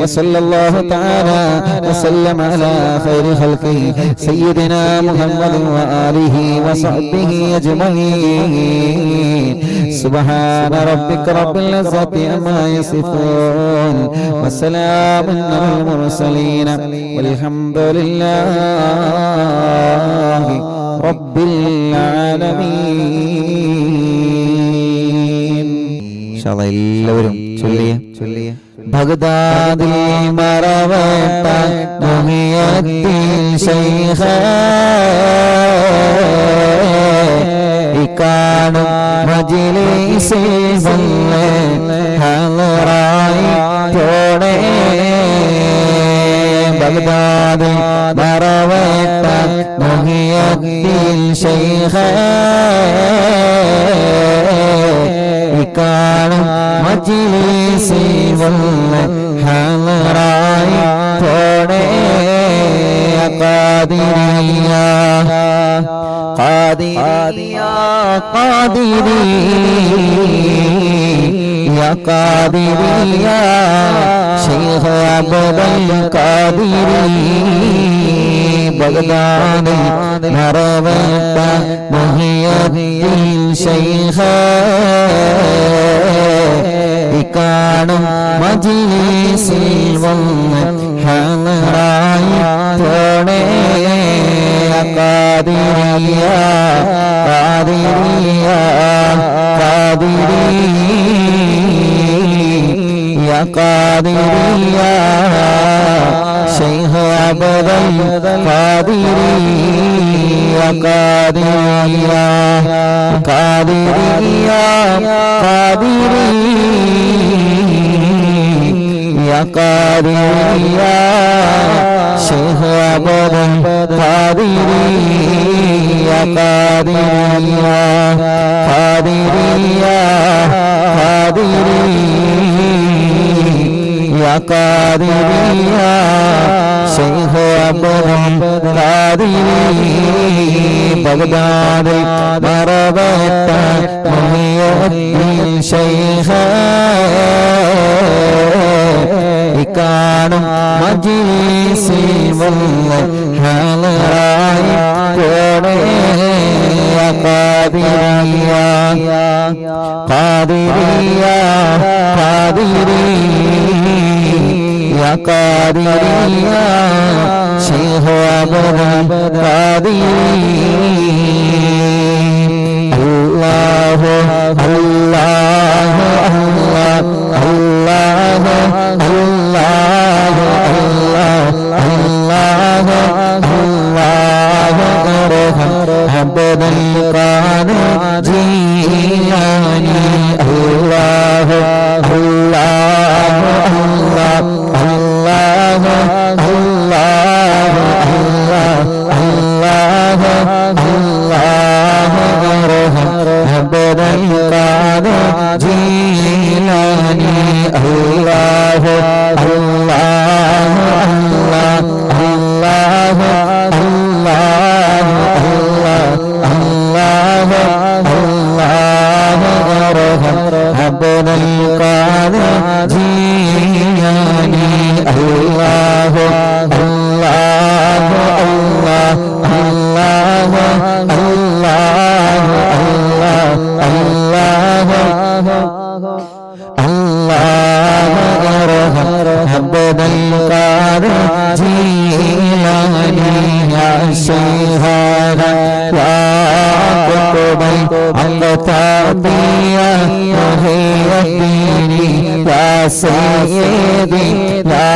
وصلى الله تعالى وسلم على خير خلقه سيدنا محمد وآله وصحبه أجمعين. سبحان ربك رب العزة عما يصفون وسلام على المرسلين والحمد لله رب العالمين. إن شاء الله എല്ലാവരും ചൊല്ലിയ ബഗ്ദാദിൽ മറവട്ട മുഹിയദ്ദീൻ ശൈഖ ഇക്കാണും മജ്ലിസിൽ വന്ന് ഹളറായി തോണേ. ബഗ്ദാദിൽ മറവട്ട മുഹിയദ്ദീൻ ശൈഖ ഇക്കാണും മജ്ലിസിൽ വന്ന് ഹളറായി തോണേ. ഖാദിരിയ ഖാദിരിയ ഖാദിരിയ ഖാദിരിയ ശൈഖ് അബ്ദുൽ ഖാദിരി ബഗ്ദാദിൽ മറവട്ട മുഹിയദ്ദീൻ ശൈഖ ഇക്കാണും മജ്ലിസിൽ വന്ന് ഹളറായി തോണേ. ഖാദിരിയ ഖാദിരിയ قادريا قادريا قادريا قادريا شيخ عبد قادريا قادريا قادريا قادريا قادريا شيخ عبد قادريا بغداد مربت محي الدين شيخ ഇക്കാണും മജ്‌ലിസിൽ വന്ന് ഹളറായി കൂടെ ഖാദിരിയ ഖാദിരിയ ഖാദിരിയ ഖാദിരിയ ശൈഖ് അബ്ദുൽ ഖാദിരി അല്ലാഹു അല്ലാഹു അല്ലാഹു അല്ലാഹു അല്ലാഹു അല്ലാഹു അബ്ദുൽ ഖാദിർ ജീലാനി അല്ലാഹു അല്ലാഹു അല്ലാഹു അല്ലാഹു അല്ലാഹു അബ്ദുൽ ഖാദിർ ജീലാനി അല്ലാഹു അല്ലാഹു അല്ലാഹു അല്ലാഹു അല്ലാഹു അബ്ദുൽ ഖാദിർ ജീലാനി അല്ലാഹു അല്ലാഹു അല്ലാഹു അല്ലാഹു അബ്ദുൽ ഖാദിർ ജീലാനി യാ ശൈഖന യാ ഖുതുബൽ അൽതാബിയ മുഹിയദ്ദീനി യാ സയ്യിദി യാ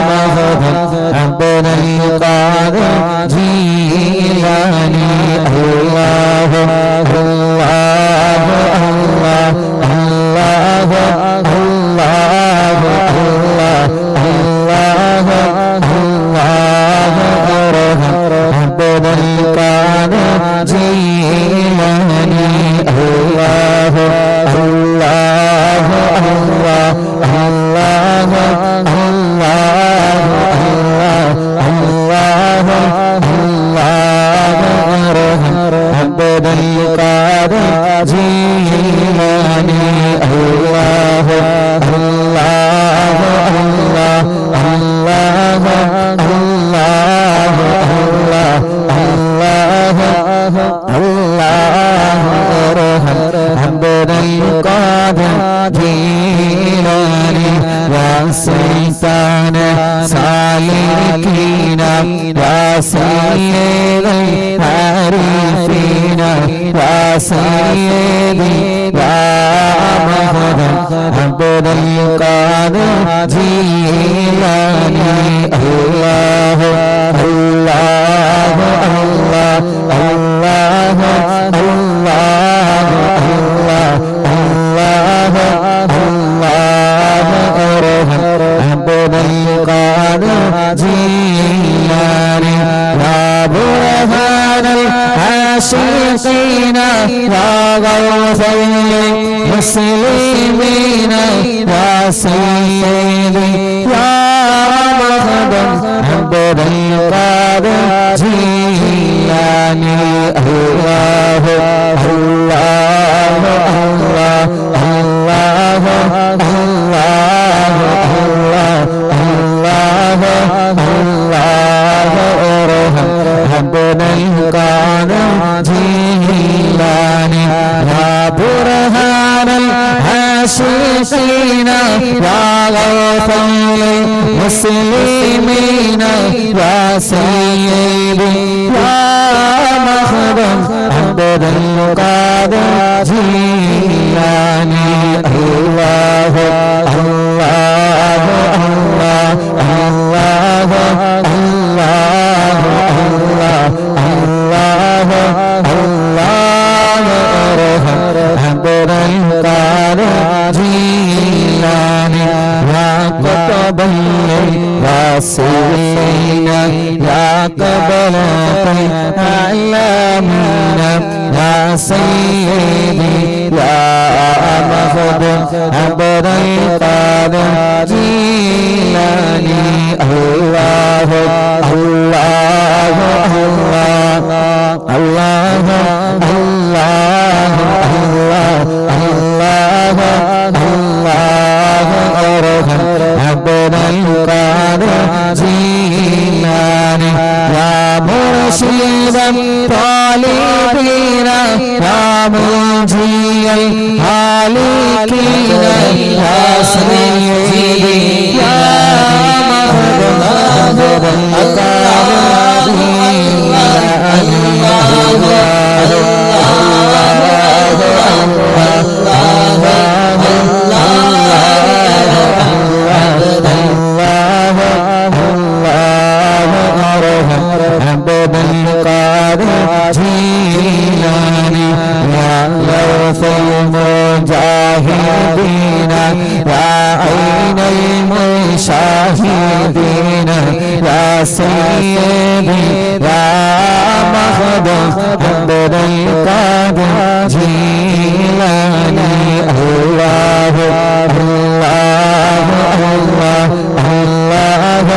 മഹദം അബ്ദുൽ ഖാദിർ ജീലാനി അല്ലാഹു അല്ലാഹു അല്ലാഹു അല്ലാഹു അല്ലാഹു അബ്ദുൽ ഖാദിർ ജീലാനി അല്ലാഹു അല്ലാഹു അല്ലാഹു അല്ലാഹു അബ്ദുൽ ഖാദിർ ജീലാനി അല്ലാഹു അല്ലാഹു അല്ലാഹു അബ്ദുൽ ഖാദിർ ജീലാനി യാ സൈതാന സാലികീന യാ സയ്യിദൽ ആരിഫീന യാ സയ്യിദി യാ മഹദം അബ്ദുൽ ഖാദിർ ജീലാനി അല്ലാഹു അല്ലാഹു അല്ലാഹു അല്ലാഹു അല്ലാഹു അബ്ദുൽ ഖാദിർ ജീലാനി യാ ബുർഹാനൽ ആശിഖീന യാ ഗൗസൽ മുസ്ലിമീന യാ സയ്യിദി യാ മഹദം അബ്ദുൽ ഖാദിർ ജീലാനി അല്ലാഹു അല്ലാഹു അല്ലാഹു അല്ലാഹു അബ്ദുൽ ഖാദിർ ജീലാനി യാ ബുർഹാനൽ ആശിഖീന യാ ഗൗസൽ മുസ്ലിമീന യാ സയ്യിദി യാ മഹദം അബ്ദുൽ ഖാദിർ ജീലാനി അല്ലാഹു അല്ലാഹു അല്ലാഹു അല്ലാഹു عبد القادر جيلاني الله الله الله الله الله الله الله أرحم عبد القادر جيلاني يا مرشد الطالبين يا منجي الهالكين يا سيدي يا عبد القادر جيلاني يا غوث المجاهدين يا عين المشاهدين يا سيدي يا مخدوم عبد القادر جيلاني الله الله الله الله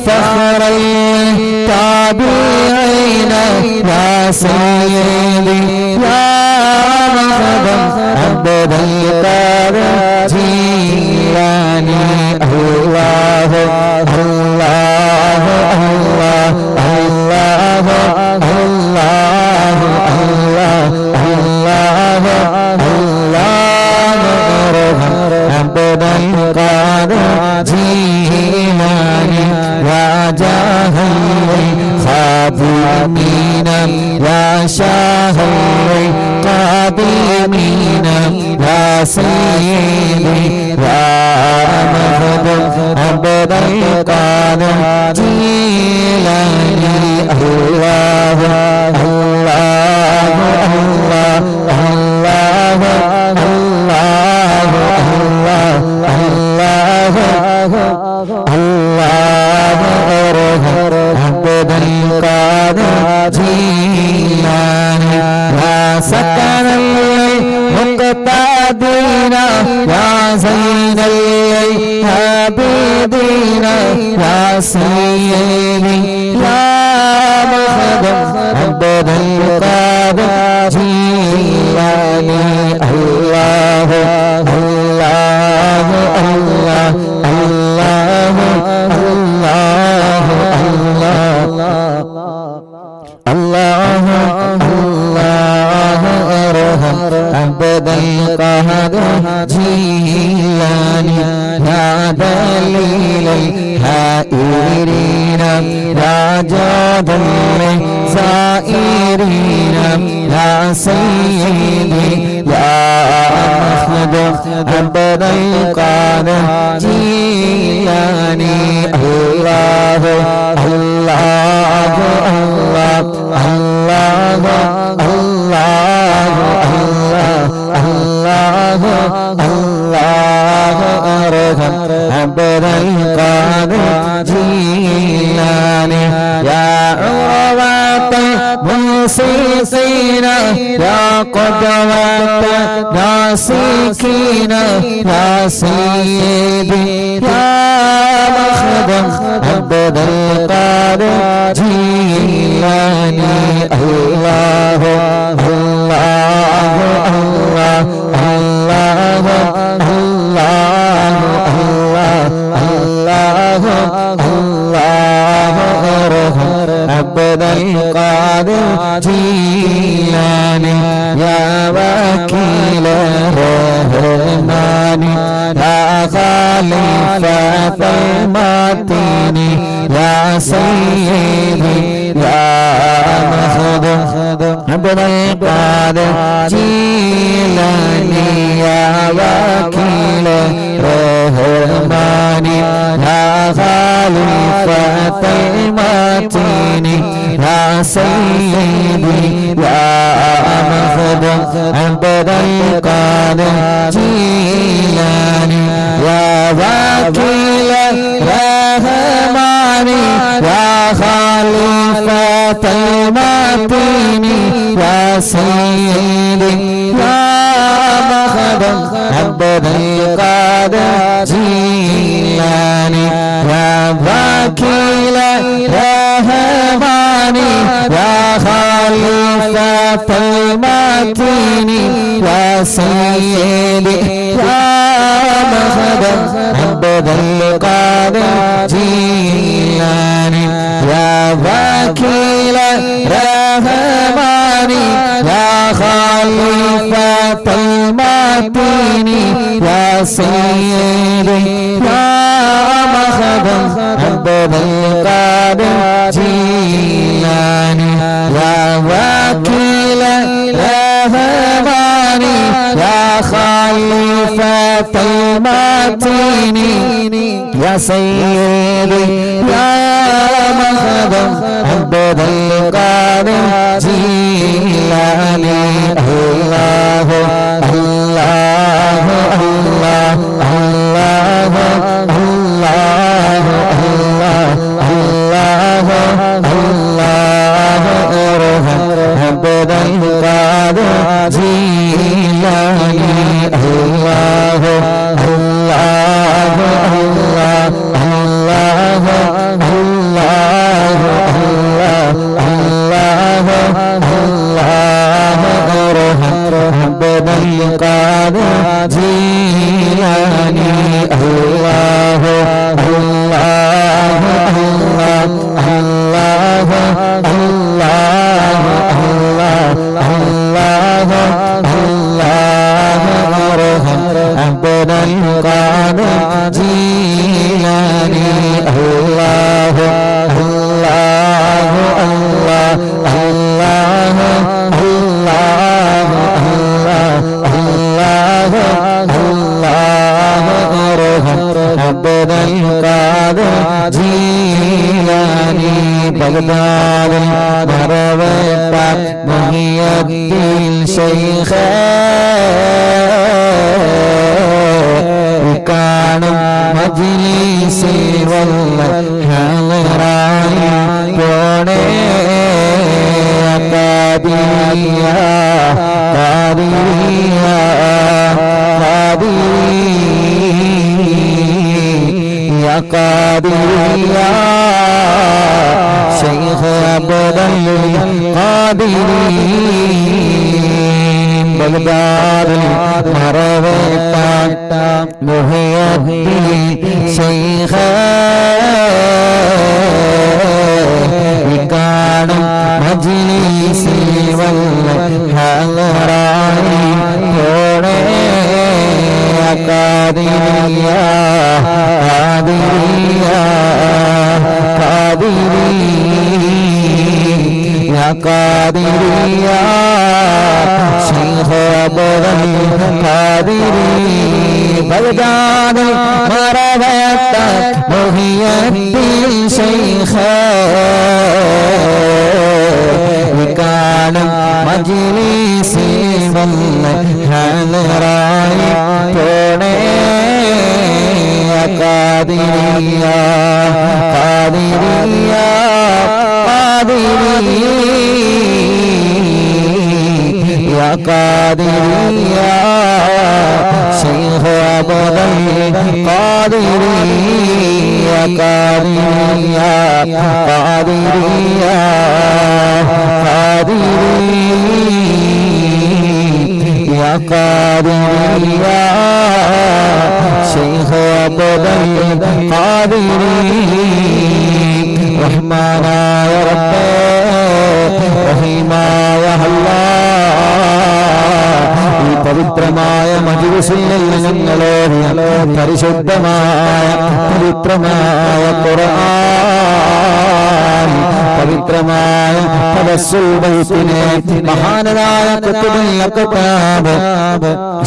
فخر التابعين يا سيدي يا مخدوم عبد القادر جيلاني الله الله الله الله الله الله الله عبد القادر جيلاني يا جاه الخادمين يا شاه القادمين يا سيدي يا مخدوم عبد القادر جيلاني الله الله الله الله الله الله عبد القادر جيلاني يا سكن المقتدين يا زين العابدين يا سيدي يا مخدوم عبد القادر جيلاني الله الله الله الله الله الله الله أرحم عبد القادر جيلاني يا دليل الحائرين يا جود الزائرين يا سيدي يا مخدوم عبد القادر جيلاني الله الله الله الله الله الله الله أرحم عبد القادر جيلاني يا عروة الموسيقين يا قدوة ناسكين يا سيدي يا مخدوم عبد القادر جيلاني الله الله الله الله الله الله الله أرحم عبد القادر ജീലാനി യാ വകീല റഹ്മാനി യാ ഖലീഫത്തുൽ മാതീനി യാ സയ്യിദി യാ മഖ്ദൂം അബ്ദുൽ ഖാദിർ ജീലാനി യാ വകീല റഹ്മാനി യാ ഖലീഫത്തുൽ മാതീനി യാ സയ്യിദി യാ മഖ്ദൂം അബ്ദുൽ ഖാദിർ ജീലാനി യാ വകീല റഹ്മാനി യാ ഖലീഫത്തുൽ മാതീനി യാ സയ്യിദി യാ മഖ്ദൂം അബ്ദുൽ ഖാദിർ ജീലാനി യാ വകീല റഹ്മാനി യാ ഖലീഫത്തുൽ മാതീനി യാ സയ്യിദി യാ മഖ്ദൂം അബ്ദുൽ ഖാദിർ ജീലാനി യാ വകീല റഹ്മാനി യാ ഖലീഫത്തുൽ മാതീനി യാ സയ്യിദി യാ മഖ്ദൂം അബ്ദുൽ ഖാദിർ ജീലാനി യാ വകീല റഹ്മാനി യാ ഖലീഫത്തുൽ മാതീനി യാ സയ്യിദി യാ മഖ്ദൂം അബ്ദുൽ ഖാദിർ ജീലാനി അല്ലാഹു അല്ലാഹു അല്ലാഹു അല്ലാഹു അല്ലാഹു അല്ലാഹു അല്ലാഹു അബ്ദുൽ ഖാദിർ ജീലാനി അല്ലാഹു അല്ലാഹു അല്ലാഹു അല്ലാഹു അല്ലാഹു അബ്ദുൽ ഖാദിർ ജീലാനി അല്ലാഹു അല്ലാഹു അല്ലാഹു അല്ലാഹു അല്ലാഹു അബ്ദുൽ ഖാദിർ ജീലാനി അല്ലാഹു അല്ലാഹു അല്ലാഹു അബ്ദുൽ ഖാദിർ ജീലാനി ബഗ്ദാദിൽ മറവത്ത മുഹിയുദ്ദീൻ ശൈഖ് കാണും മജ്ലിസിൽ വന്ന ഹാളിറായി പോണേ ഖാദിരിയ ഖാദിരിയ ഖാദിരിയ ഖാദിരിയ ശൈഖ് അബ്ദുൽ ഖാദിരി ബഗ്ദാദിൽ മറവത്ത മുഹിയുദ്ദീൻ ശൈഖ് കാണും മജ്ലിസിൽ വന്ന ഹാളിറായി പോണേ ഖാദിരിയ ഖാദിരിയ ഖാദിരിയ ഖാദിരിയ ശൈഖ് അബ്ദുൽ ഖാദിരി ബഗ്ദാദിൽ മറവത്ത മുഹിയുദ്ദീൻ ശൈഖ് കാണും മജ്ലിസിൽ വന്ന ഹാളിറായി പോണേ ഖാദിരിയ ഖാദിരിയ ഖാദിരിയ ഖാദിരിയ ശൈഖ് അബ്ദുൽ ഖാദിരിയ ഖാദിരിയ ഖാദിരിയ ഖാദിരിയ ഖാദിരിയ ശൈഖ് അബ്ദുൽ ഖാദിരി റഹ്മാനായ റബ്ബേ റഹീമായ അല്ലാഹ് ഈ പവിത്രമായ മജ്‌ലിസിൽ ഞങ്ങളെ പരിശുദ്ധമായ പവിത്രമായ ഖുർആൻ പവിത്രമായ തവസ്സുൽ ബൈത്തിനെ മഹാനായ ഖുതുബുൽ അഖ്താബ്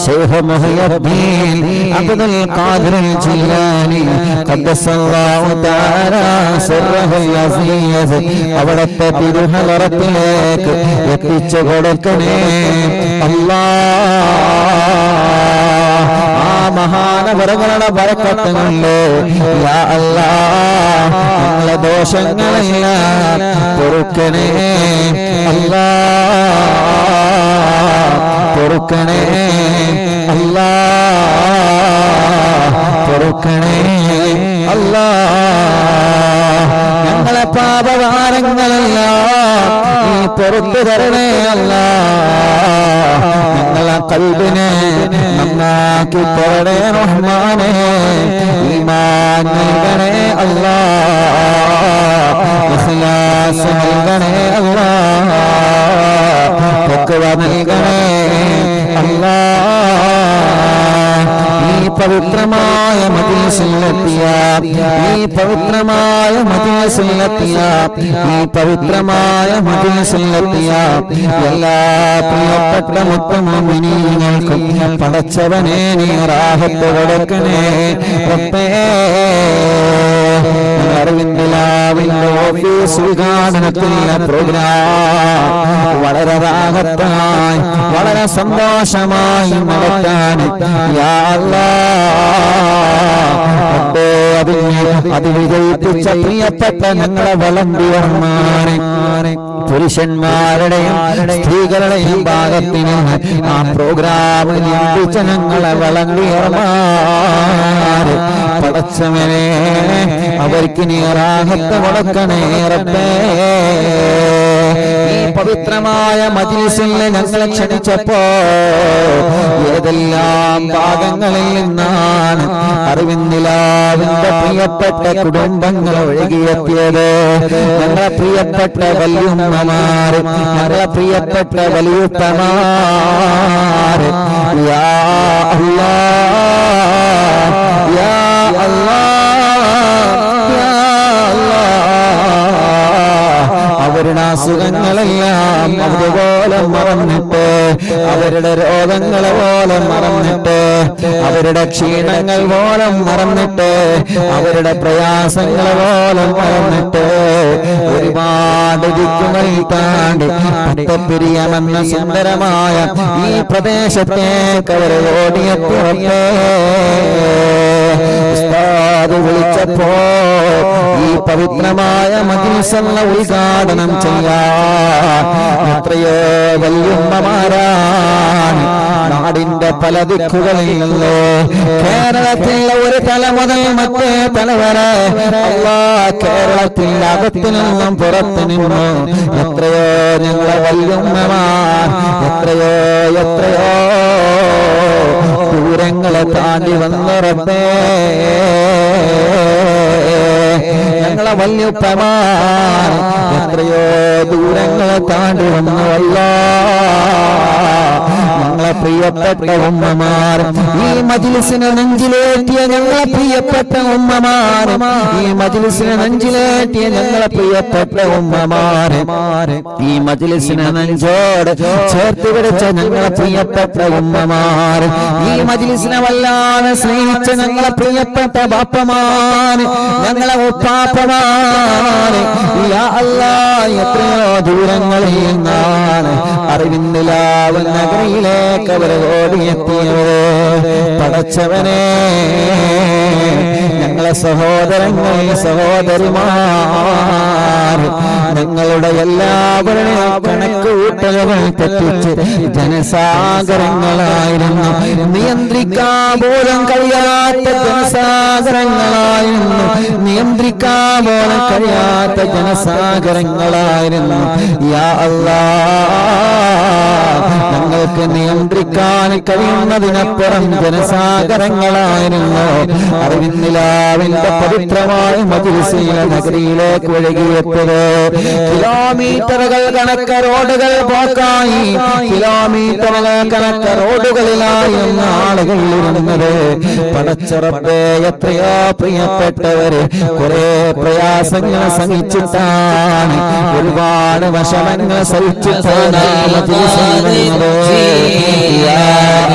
ശൈഖ് മുഹയ്യദ്ദീൻ അബ്ദുൽ ഖാദിർ ജിലാനി ഖദ്ദസല്ലാഹു തആല സിർറഹുൽ അസീസ് അവിടുത്തെ തിരുഹളറത്തിലേക്ക് എത്തിച്ചു കൊടുക്കണേ അല്ലാഹ് ആ മഹാനവറുകളുടെ ബറക്കത്ത് കൊണ്ട് യാ അല്ലാഹ് ഞങ്ങളുടെ ദോഷങ്ങളെല്ലാം പൊറുക്കണേ അല്ലാഹ് പൊറുക്കണേ അല്ലാഹ് പൊറുക്കണേ അല്ലാഹ് ഞങ്ങളെ പാപഭാരങ്ങളെല്ലാം നീ പൊറുത്തു തരണേ അല്ലാഹ് ഞങ്ങളെ ഖൽബിനെ നന്നാക്കി തരണേ റഹ്മാനേ ഈമാൻ നൽകണേ അല്ലാഹ് ഇഖ്ലാസ് നൽകണേ അല്ലാഹ് തഖ്വ നൽകണേ അല്ലാഹ് ഈ പവിത്രമായ മജ്‌ലിസിലെത്തിയ ഈ പവിത്രമായ മജ്‌ലിസിലെത്തിയ ഈ പവിത്രമായ മജ്‌ലിസിലെത്തിയ എല്ലാ പ്രിയപ്പെട്ട മുഅ്മിനീങ്ങൾക്കും പടച്ചവനെ നീ റാഹത്ത് കൊടുക്കണേ റബ്ബേ അറിവിന്ദിലാവിന്റെ ഓഫീസ് ഉദ്ഘാടനത്തിലെ പ്രോഗ്രാം വളരെ റാഹത്തായി വളരെ സന്തോഷമായി നടത്താൻ യാ അല്ലാഹ് അത് വിജയിപ്പിച്ച പ്രിയപ്പെട്ട ഞങ്ങളെ വളണ്ടിയർമാരെ പുരുഷന്മാരുടെയും സ്ത്രീകളുടെയും ഭാഗത്തിന് ആ പ്രോഗ്രാമിൽ ലഭിച്ച ഞങ്ങളെ വളണ്ടിയർമാരെ പടച്ചവനെ അവർക്ക് നീ റാഹത്ത് കൊടുക്കണേ റബ്ബേ ഈ പവിത്രമായ മജ്‌ലിസിൽ ഞങ്ങളെ ക്ഷണിച്ചപ്പോ ഏതെല്ലാം ഭാഗങ്ങളിൽ നിന്നാണ് അറിവിന്ദിലാവിന്റെ പ്രിയപ്പെട്ട കുടുംബങ്ങൾ ഒഴുകിയെത്തിയത് ഞങ്ങളെ പ്രിയപ്പെട്ട വല്യുമ്മമാര് ഞങ്ങളെ പ്രിയപ്പെട്ട വലിയുപ്പമാര് യാ അല്ലാഹ് യാ അല്ലാഹ് യാ അവരുടെ അസുഖങ്ങളെല്ലാം അതുപോലെ മറന്നിട്ട് അവരുടെ രോഗങ്ങളെ പോലെ മറന്നിട്ട് അവരുടെ ക്ഷീണങ്ങൾ പോലെ മറന്നിട്ട് അവരുടെ പ്രയാസങ്ങളെ പോലെ മറന്നിട്ട് ഒരുപാട് ദിക്കുകൾ താണ്ടി പട്ടപ്പിരിയമെന്ന സുന്ദരമായ ഈ പ്രദേശത്തേക്ക് അവർ ഓടിയെത്തിയപ്പോ ഉസ്താദ് വിളിച്ചപ്പോ ഈ പവിത്രമായ മജ്‌ലിസ് ഉദ്ഘാടനം ചെയ്യാൻ എത്രയോ വല്യുമ്മമാരാണ് നാടിന്റെ പല ദിക്കുകളിൽ നിന്ന് കേരളത്തിലെ ഒരു തല മുതൽ മറ്റേ തല വരെ കേരളത്തിന്റെ അകത്തു നിന്നും പുറത്തു നിന്നും എത്രയോ ഞങ്ങളെ വല്യുമ്മമാർ എത്രയോ എത്രയോ ദൂരങ്ങളെ താണ്ടി വന്നു റബ്ബേ ഞങ്ങളെ വല്യുപ്പമാർ എത്രയോ ദൂരങ്ങളെ താണ്ടി വന്നു അല്ലാഹ് ഞങ്ങളെ പ്രിയപ്പെട്ട ഉമ്മമാർ ഈ മജ്‌ലിസിനെ നെഞ്ചിലേറ്റിയ ഞങ്ങളെ പ്രിയപ്പെട്ട ഉമ്മമാർ ഈ മജ്‌ലിസിനെ നെഞ്ചിലേറ്റിയ ഞങ്ങളെ പ്രിയപ്പെട്ട ഉമ്മമാർ ഈ മജ്‌ലിസിനെ നെഞ്ചോട് ചേർത്ത് പിടിച്ച ഞങ്ങളെ പ്രിയപ്പെട്ട ഉമ്മമാർ ഈ മജ്‌ലിസിനെ വല്ലാതെ സ്നേഹിച്ച ഞങ്ങളെ പ്രിയപ്പെട്ട ബാപ്പമാർ ഞങ്ങളെ ഉപ്പാപ്പമാർ യാ അല്ലാഹ് എത്രയോ ദൂരങ്ങളിൽ നിന്നാണ് അറിവിന്ദിലാവ് നഗരിയിലേക്ക് അവർ ഓടിയെത്തിയവരെ പടച്ചവനെ ഞങ്ങളെ സഹോദരങ്ങൾ സഹോദരിമാർ ഞങ്ങളുടെ എല്ലാവരുടെയും കണക്ക് കൂട്ടലുകൾ തെറ്റിച്ച് ജനസാഗരങ്ങളായിരുന്നു നിയന്ത്രിക്കാൻ പോലും കഴിയാത്ത ജനസാഗരങ്ങളായിരുന്നു നിയന്ത്രിക്കാൻ പോലും കഴിയാത്ത ജനസാഗരങ്ങളായിരുന്നു. യാ അല്ലാഹ്, ഞങ്ങൾക്ക് നിയന്ത്രിക്കാൻ കഴിയുന്നതിനപ്പുറം ജനസാഗരങ്ങളായിരുന്നു. അറിവിന്നിലാവിന്റെ പവിത്രമായ മജ്‌ലിസിലെ നഗരിയിലേക്ക് ഒഴുകിയെത്തത്. കിലോമീറ്ററുകൾ കണക്ക് റോഡുകൾ ബ്ലോക്കായി, കിലോമീറ്ററുകൾ കണക്ക് റോഡുകളിലായിരുന്നു ആളുകൾ ഇരുന്നത്. പടച്ച റബ്ബേ, എത്രയോ പ്രിയപ്പെട്ടവര് കുറെ പ്രയാസങ്ങൾ സഹിച്ചിട്ടാണ്, ഒരുപാട് വിഷമങ്ങൾ സഹിച്ചിട്ടാണ് മജ്‌ലിസിൽ വരുന്നത്. യാ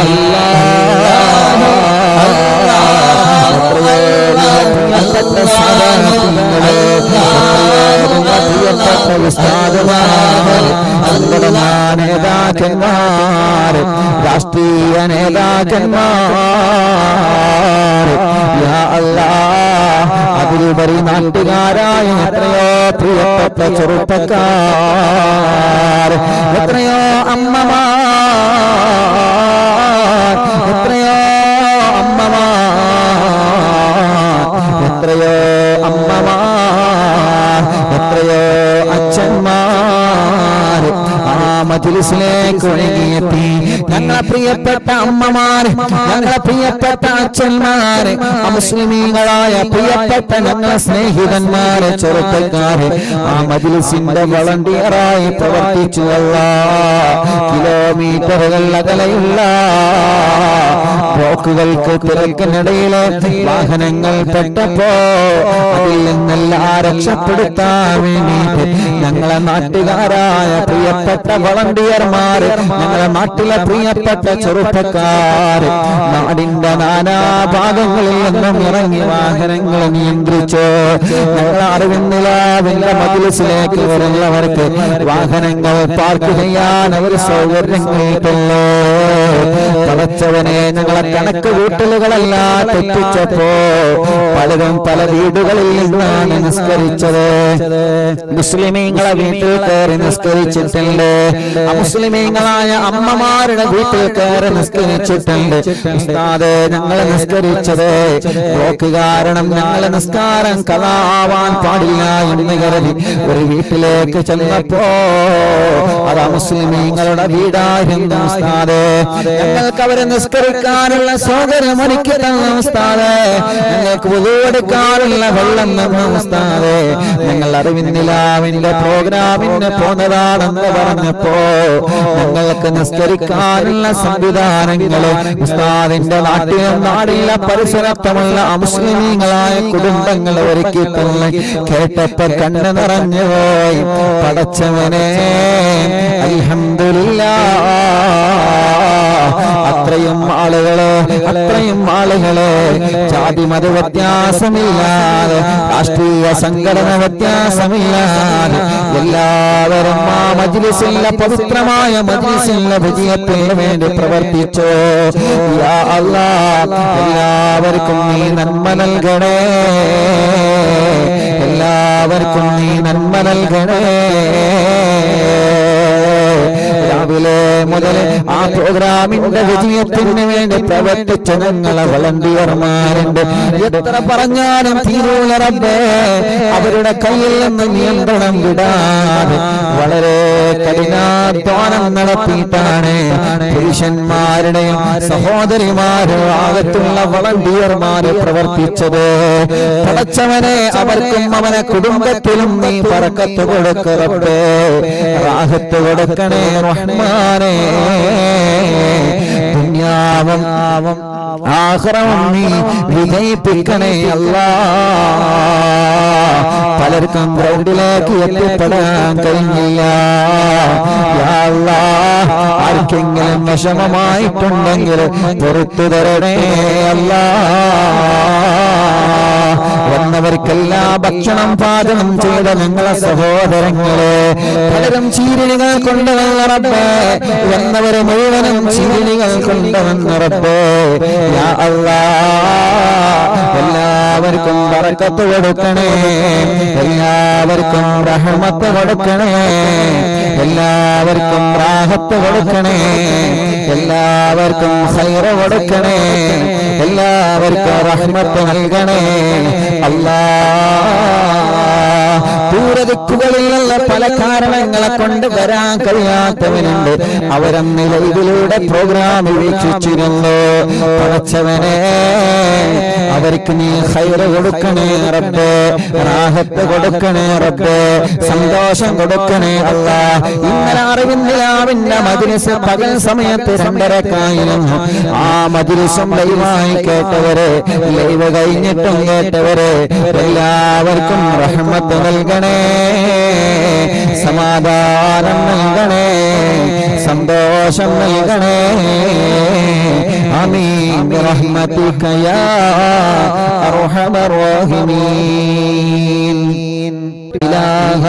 അല്ലാഹ്, പ്രിയപ്പെട്ട സഹോദരങ്ങളെ, പ്രിയപ്പെട്ട ഉസ്താദുമാർ, സംഘടനാ നേതാക്കന്മാർ, രാഷ്ട്രീയ നേതാക്കന്മാർ, യാ അല്ലാഹ്, അതിലുപരി നാട്ടുകാരായ എത്രയോ പ്രിയപ്പെട്ട ചെറുപ്പക്കാർ, എത്രയോ അമ്മമാർ, എത്രയോ അമ്മമാർ, എത്രയോ അമ്മമാർ, എത്രയോ അച്ഛന്മാർ ആ മജ്‌ലിസിലേക്ക് ഒഴുകിയെത്തി. ഞങ്ങളെ പ്രിയപ്പെട്ട അമ്മമാര്, ഞങ്ങളെ പ്രിയപ്പെട്ട അച്ഛന്മാര്, മുസ്ലിമീങ്ങളായ പ്രിയപ്പെട്ട ഞങ്ങളെ സ്നേഹിതന്മാര്, ചെറുപ്പക്കാര് ആ മജ്‌ലിസിന്റെ വളണ്ടിയറായി പ്രവർത്തിച്ചു. കിലോമീറ്ററുകൾ അകലെയുള്ള ബ്ലോക്കുകൾക്ക് തിരക്കിനിടയിലെ വാഹനങ്ങൾ പെട്ടപ്പോ അതിൽ നിന്നെല്ലാം രക്ഷപ്പെടുത്താൻ വേണ്ടിയിട്ട് ഞങ്ങളെ നാട്ടുകാരായ പ്രിയപ്പെട്ട വളണ്ടിയർമാര്, ഞങ്ങളെ നാട്ടിലെ പ്രിയപ്പെട്ട ചെറുപ്പക്കാര് നാടിന്റെ നാനാഭാഗങ്ങളിൽ നിന്നും ഇറങ്ങി വാഹനങ്ങൾ നിയന്ത്രിച്ചു. ഞങ്ങൾ അറിവിന്നിലാവിന്റെ മജ്‌ലിസിലേക്ക് വരുന്നവർക്ക് വാഹനങ്ങൾ പാർക്ക് ചെയ്യാൻ അവർ സൗകര്യങ്ങൾ കിട്ടുള്ളൂ. പടച്ചവനെ, ഞങ്ങളെ കണക്ക് കൂട്ടലുകളെല്ലാം തെറ്റിച്ചപ്പോ പലരും പല വീടുകളിൽ നിന്നാണ് നിസ്കരിച്ചത്. മുസ്ലിമീങ്ങളെ വീട്ടിൽ കയറി നിസ്കരിച്ചിട്ടുണ്ട്, അമുസ്ലിമീങ്ങളായ അമ്മമാരുടെ വീട്ടിൽ കയറി നിസ്കരിച്ചിട്ടുണ്ട്. ഉസ്താദേ, ഞങ്ങളെ നിസ്കരിച്ചത് ബ്ലോക്ക് കാരണം ഞങ്ങളെ നിസ്കാരം കളാവാൻ പാടില്ല എന്ന് കരുതി ഒരു വീട്ടിലേക്ക് ചെന്നപ്പോ അത് മുസ്ലിമീങ്ങളുടെ വീടായിരുന്നു. ഉസ്താദേ, ഞങ്ങൾക്ക് അവരെ നിസ്കരിക്കാനുള്ള സൗകര്യം ഒരുക്കി തന്ന ഉസ്താദേ, ഞങ്ങൾക്ക് വുളു എടുക്കാനുള്ള വെള്ളം തന്ന ഉസ്താദേ, ഞങ്ങൾ അറിവിന്നിലാവിന്റെ പ്രോഗ്രാമിന് പോന്നതാണെന്ന് പറഞ്ഞപ്പോ ഞങ്ങൾക്ക് നിസ്കരിക്കാനുള്ള സംവിധാനങ്ങള് ഉസ്താദിന്റെ നാട്ടിലും നാടിലെ പരിസരത്തുമുള്ള അമുസ്ലിമീങ്ങളായ കുടുംബങ്ങൾ ഒരുക്കി തന്നെ കേട്ടപ്പോ കണ്ണ് നിറഞ്ഞുപോയി. പടച്ചവനെ, അൽഹംദുലില്ലാഹ്, അത്രയും ആളുകളെ ജാതി മത വ്യത്യാസമില്ലാതെ, രാഷ്ട്രീയ സംഘടന വ്യത്യാസമില്ലാതെ എല്ലാവരും ആ മജ്‌ലിസിലെ പവിത്രമായ മജ്‌ലിസിലെ വിജയത്തിന് വേണ്ടി പ്രവർത്തിച്ചു. യാ അല്ലാഹ്, എല്ലാവർക്കും നീ നന്മ നൽകണേ, എല്ലാവർക്കും നീ നന്മ നൽകണേ. രാവിലെ മുതൽ ആ പ്രോഗ്രാമിന്റെ വിജയത്തിന് വേണ്ടി പ്രവർത്തിച്ച ഞങ്ങളെ വളണ്ടിയർമാരുണ്ട്. എത്ര പറഞ്ഞാലും തീരൂല റബ്ബേ, അവരുടെ കയ്യിൽ നിന്ന് നിയന്ത്രണം വിടാതെ വളരെ കഠിനാധ്വാനം നടത്തിയിട്ടാണ് പുരുഷന്മാരുടെയും സഹോദരിമാരും ആകത്തുള്ള വളണ്ടിയർമാര് പ്രവർത്തിച്ചത്. പടച്ചവനെ, അവർക്കും അവനെ കുടുംബത്തിലും നീ ബറക്കത്ത് കൊടുക്ക് റബ്ബേ, റാഹത്ത് കൊടുക്കണേ റഹ്മാനേ. ദുനിയാവും ആഖിറവും നീ വിജയിപ്പിക്കണേ അല്ലാഹ്. പലർക്കും ഗ്രൗണ്ടിലേക്ക് എത്തിപ്പെടാൻ കഴിഞ്ഞില്ല. യാ അല്ലാഹ്, ആർക്കെങ്കിലും വിഷമമായിട്ടുണ്ടെങ്കിൽ പുറത്തു തരണേ അല്ലാഹ്. വന്നവർക്കെല്ലാം ഭക്ഷണം പാചകം ചെയ്ത ഞങ്ങളെ സഹോദരങ്ങളെ പലരും ചീരണികൾ കൊണ്ടുവന്ന റബ്ബേ, വന്നവരെ മുഴുവനും ചീരണികൾ കൊണ്ടുവന്ന റബ്ബേ. യാ അല്ലാഹ്, എല്ലാവർക്കും ബറക്കത്ത് കൊടുക്കണേ, എല്ലാവർക്കും റഹ്മത്ത് കൊടുക്കണേ, എല്ലാവർക്കും റാഹത്ത് കൊടുക്കണേ, എല്ലാവർക്കും ഖൈറ് കൊടുക്കണേ, എല്ലാവർക്കും റഹ്മത്ത് നൽകണേ അല്ലാഹ്. ദിക്കുകളിലുള്ള പല കാരണങ്ങളെ കൊണ്ട് വരാൻ കഴിയാത്തവരുണ്ട്. അവരന്ന് ലൈവിലൂടെ പ്രോഗ്രാം വീക്ഷിച്ചിരുന്നു. പടച്ചവനെ, അവർക്ക് നീ ഖൈർ കൊടുക്കണേ റബ്ബേ, റാഹത്ത് കൊടുക്കണേ റബ്ബേ, സന്തോഷം കൊടുക്കണേ അല്ലാഹ്. ഇന്നലെ അറിവിന്ദിലാവിന്റെ മജ്‌ലിസ് പകൽ സമയത്ത് 2:30 ആ മജ്‌ലിസും ലൈവായി കേട്ടവരെ, ലൈവ് കഴിഞ്ഞിട്ടും കേട്ടവരെ എല്ലാവർക്കും റഹ്മത്ത് നൽകണേ, സമാധാനം നൽകണേ, സന്തോഷം നൽകണേ. ആമീൻ ബിറഹ്മതിക യാ അർഹമർ റഹീമീൻ. ഇലാഹ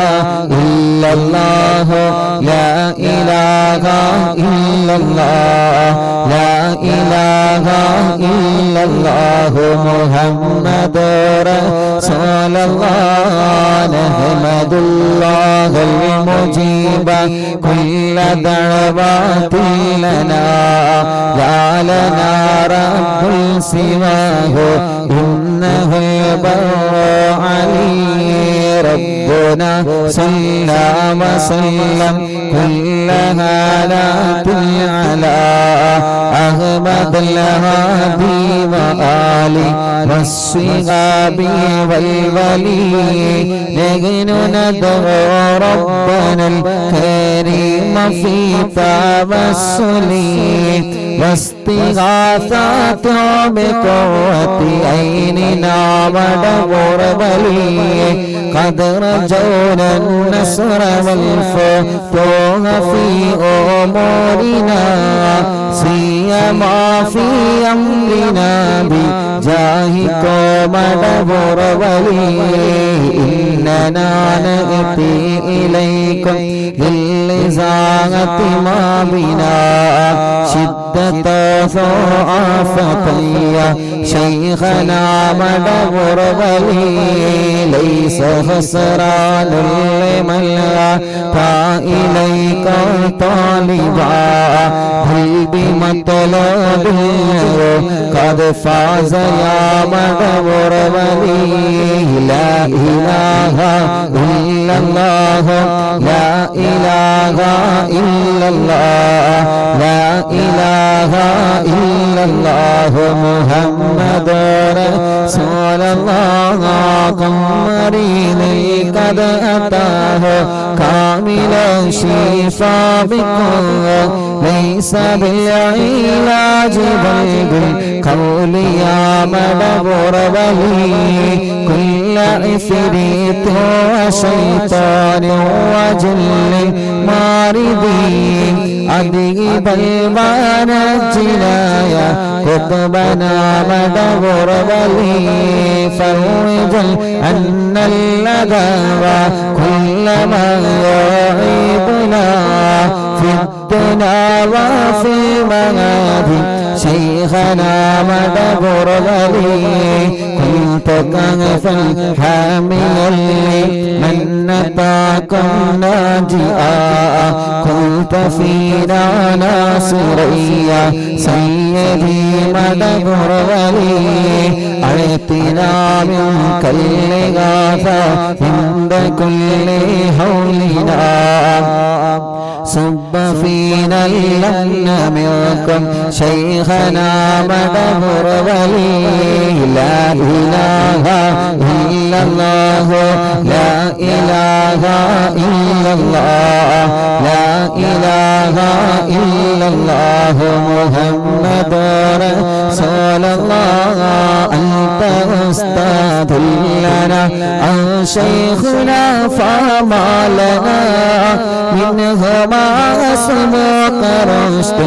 ഇല്ലല്ലാഹു ലാ ഇലാഹ ഇല്ലല്ലാഹ് ലാ ഇലാഹ ഇല്ലല്ലാഹു മുഹമ്മദുർ റസൂലുള്ളാഹ് നഹ്മദുല്ലാഹൽ മുജീബ കുല്ല ദഅവാതിൻ ലനാ ലാ ലനാ റബ്ബുൽ സിവാഹു ഇന്നഹു ബർറു അലീ ربنا صلى وسلم كل هالات على أحمد الهادي وآله والصحاب والولي نحن ندعو ربنا الكريم في توسل واستغاثة بقوة عيننا ودور ولي قد رجونا النصر والفتوح في أمورنا سيما في أمرنا بجاهكم ودور ولي إننا نأتي إليكم للإزاغة ما بنا شدة ضعفة يا شيخنا مدبر ولي ليس خسران لمن أتى إليك طالبا بل بمطلب قد فاز يا مدبر ولي لا إله إلا الله لا إله إلا الله لا إله إلا الله محمد رسول الله قمرين قد أتاه كامل الشفاء بكم ليس بالعلاج بل بالقول يا مدبر ولي كل عفريت وشيطان وجل ماردين أذهب البانجنا يا قطبنا مدبر ولي فرج أن الأذى كل ما يعيبنا في الدنيا وفي المآد شيخنا مدبر ولي كنت كهفا حاملا لمن نتاكم ناجئا كنت فينا ناصريا سيدي مدبر ولي أعطنا منك الإغاثة عند كل حولنا صب فينا الأمن منكم شيخنا مدبر ولي لا إله إلا الله لا إله إلا الله لا إله إلا الله محمد رسول الله أنت أستاذ لنا أو شيخنا فما لنا منهما أسمك رشد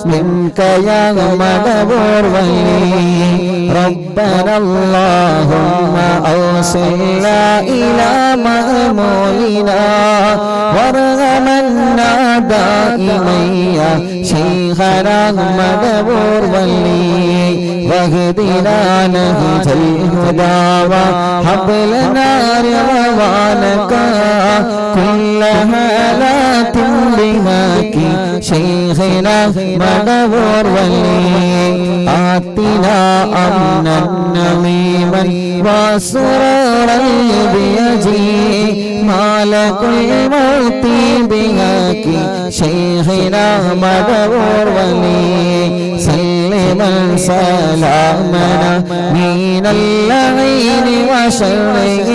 منك يا مدبر ولي ربنا اللهم أوصلنا إلى مأمولنا وارحمنا دائما يا شيخنا مدبر ولي واهدنا نهج الهدى وهب لنا رضوانك كل هالات بهاك شيخنا مدبر ولي آتنا أمنا نميما وسرورا بيجي ما مالك الموت بهاك شيخنا مدبور ولي سلما سلامنا من اللعين وشره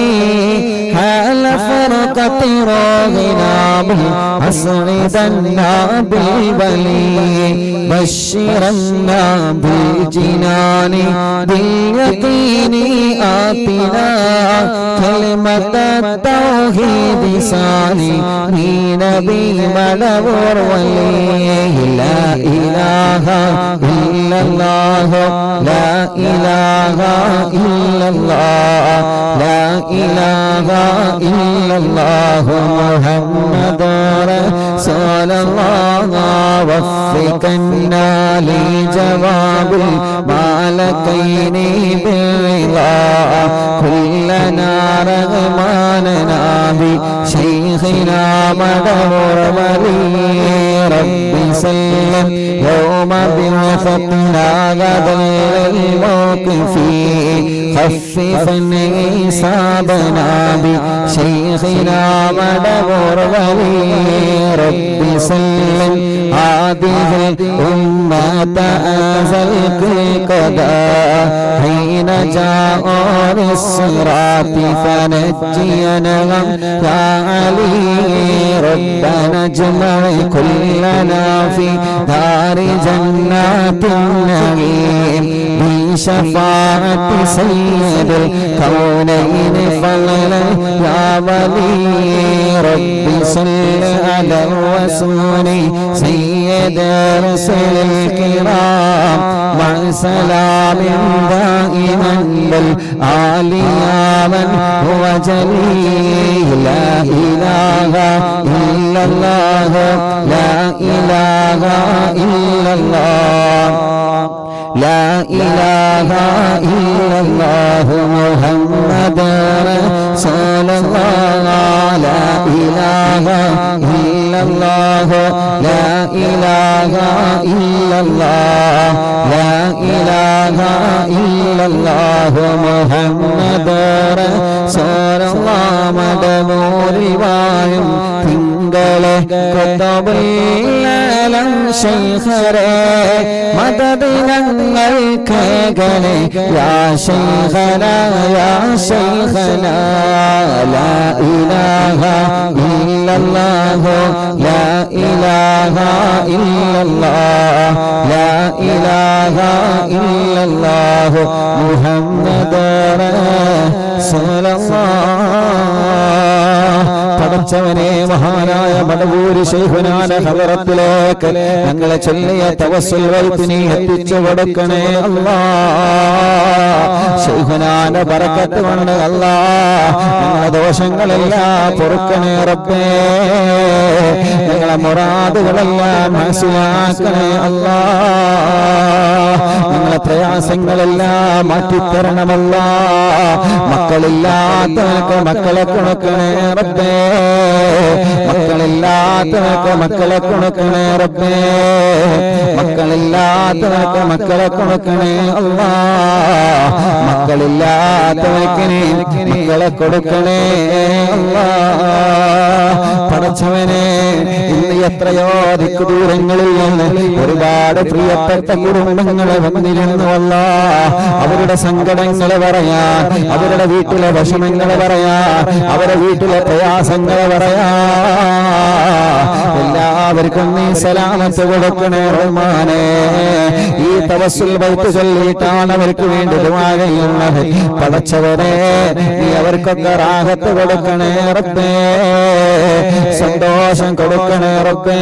حال فرقة روحنا بالعصر دنا بالبلي بشرنا بالجنان باليقين آتنا كلمة التوحيد ساني نبي مدبور ولي لا إله إلا الله لا إله إلا الله لا إله إلا الله محمد رسول الله وفقنا لجواب المالكين بالرضا كلنا رغماننا بشيخنا مدبور ولي رب سلم يوم بعثتنا غدير الموقف خففا حسابنا بشيخنا مدبور ولي رب سلم هذه الأمة أزلت القضاء حين جاء الصراط فنجينا يا علي ربنا اجمع كلنا في دار جنات النعيم بشفاعة سيد الكونين فضلا يا ولي رب صل على الرسول سيد رسل الكرام مع سلام دائما بالآل يا من هو جليل لا إله إلا الله لا إله إلا الله لا إله إلا الله محمد رسول الله لا إله إلا الله لا إله إلا الله لا إله إلا الله محمد رسول الله مدبور الوايم തിങ്കളെ കൊത്തബില്ലം ശൈഖരെ മദദ് ഞങ്ങൾ കേകനെ യാ ശൈഖന യാ ശൈഖന ലാ ഇലാഹ ഇല്ലല്ലാഹു ലാ ഇലാഹ ഇല്ലല്ലാഹ് ലാ ഇലാഹ ഇല്ലല്ലാഹു മുഹമ്മദ് റസൂലുള്ളാഹ് പടച്ചവനെ മഹാനായ മടവൂര് ശൈഖുനാന ഹദറത്തിലേക്ക് ഞങ്ങളെ ചൊല്ലിയ തവസ്സുൽ വൈത്തിനെ എത്തിച്ചു കൊടുക്കണേ അല്ലാഹ് ശൈഖുനാന ബറക്കത്ത് കൊണ്ട് അല്ലാഹ് ഞങ്ങളുടെ ദോഷങ്ങളെല്ലാം പൊറുക്കണേ റബ്ബേ ഞങ്ങളുടെ മുറാദുകളെല്ലാം മനസ്സിലാക്കണേ അല്ലാഹ് ഞങ്ങളുടെ പ്രയാസങ്ങളെല്ലാം മാറ്റിത്തരണമല്ലാഹ് മക്കളില്ലാത്തവർക്ക് മക്കളെ കൊടുക്കണേ റബ്ബേ മക്കളില്ലാത്തവർക്ക് മക്കളെ കൊടുക്കണേ റബ്ബേ മക്കളില്ലാത്തവർക്ക് മക്കളെ കൊടുക്കണേ അല്ലാഹ് മക്കളില്ലാത്തവർക്ക് മക്കളെ കൊടുക്കണേ അല്ലാഹ് പടച്ചവനെ ഇന്ന് എത്രയോ ദിക്കുദൂരങ്ങളിൽ നിന്ന് ഒരുപാട് പ്രിയപ്പെട്ട കുടുംബങ്ങളെ വന്നിരുന്നു അല്ലാഹ് അവരുടെ സങ്കടങ്ങൾ പറയാൻ അവരുടെ വീട്ടിലെ വിഷമങ്ങൾ പറയാൻ അവരുടെ വീട്ടിലെ പ്രയാസങ്ങൾ പറയാ എല്ലാവർക്കും നീ സലാമത്ത് കൊടുക്കണേ റഹ്മാനേ ഈ തവസ്സുൽ ബൈത്ത് ചൊല്ലിയിട്ടാണ് അവർക്ക് വേണ്ടി ദുആ ചെയ്യുന്നത് പടച്ചവനെ നീ അവർക്കൊക്കെ റാഹത്ത് കൊടുക്കണേ റബ്ബേ സന്തോഷം കൊടുക്കണേ റബ്ബേ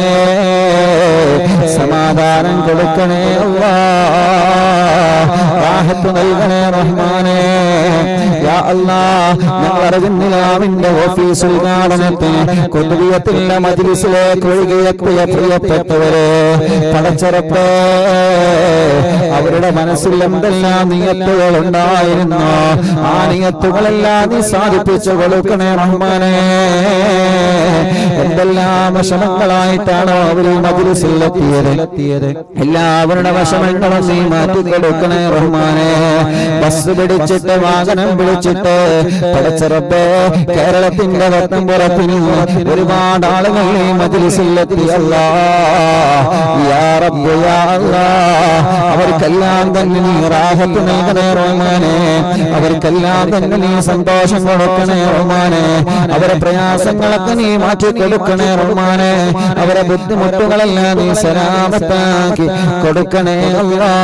സമാധാനം കൊടുക്കണേ അല്ലാഹ് റാഹത്ത് നൽകണേ റഹ്മാനേ യാ അല്ലാഹ് ഞങ്ങൾ അറിവിന്നിലാവിന്റെ ഓഫീസ് ഉദ്ഘാടനത്തിന് കുതുബിയത്തിന്റെ മജ്ലിസിലേക്ക് ഒഴുകിയെത്തിയ പ്രിയപ്പെട്ടവരെ പടച്ചറപ്പേ അവരുടെ മനസ്സിൽ എന്തെല്ലാം നിയത്തുകൾ ഉണ്ടായിരുന്നു ആ നിയത്തുകളെല്ലാം നീ സാധിപ്പിച്ചു കൊടുക്കണേ റഹ്മാനേ. എന്തെല്ലാം വിഷമങ്ങളായിട്ടാണോ അവർ മജ്‌ലിസിൽ എത്തിയത് എല്ലാവരുടെ വിഷമങ്ങളും നീ മാറ്റി കൊടുക്കണേ റഹ്മാനേ. ബസ് പിടിച്ചിട്ട് വാഹനം പിടിച്ചിട്ട് പടച്ച റബ്ബേ കേരളത്തിന്റെ വട്ടംപുറത്ത് നിന്ന് ഒരുപാട് ആളുകൾ ഈ മജ്‌ലിസിൽ എത്തി അല്ലാഹ് യാ റബ്ബ് യാ അല്ലാഹ് അവർക്കെല്ലാം തന്നെ നീ റാഹത്ത് നൽകണേ റഹ്മാനേ. അവർക്കെല്ലാം തന്നെ നീ സന്തോഷം കൊടുക്കണേ റഹ്മാനേ. അവരെ പ്രയാസങ്ങളൊക്കെ നീ മാറ്റി കൊടുക്കണേ റഹ്മാനേ. അവരെ ബുദ്ധിമുട്ടുകളെല്ലാം നീ സലാമത്താക്കി കൊടുക്കണേ അല്ലാഹ്.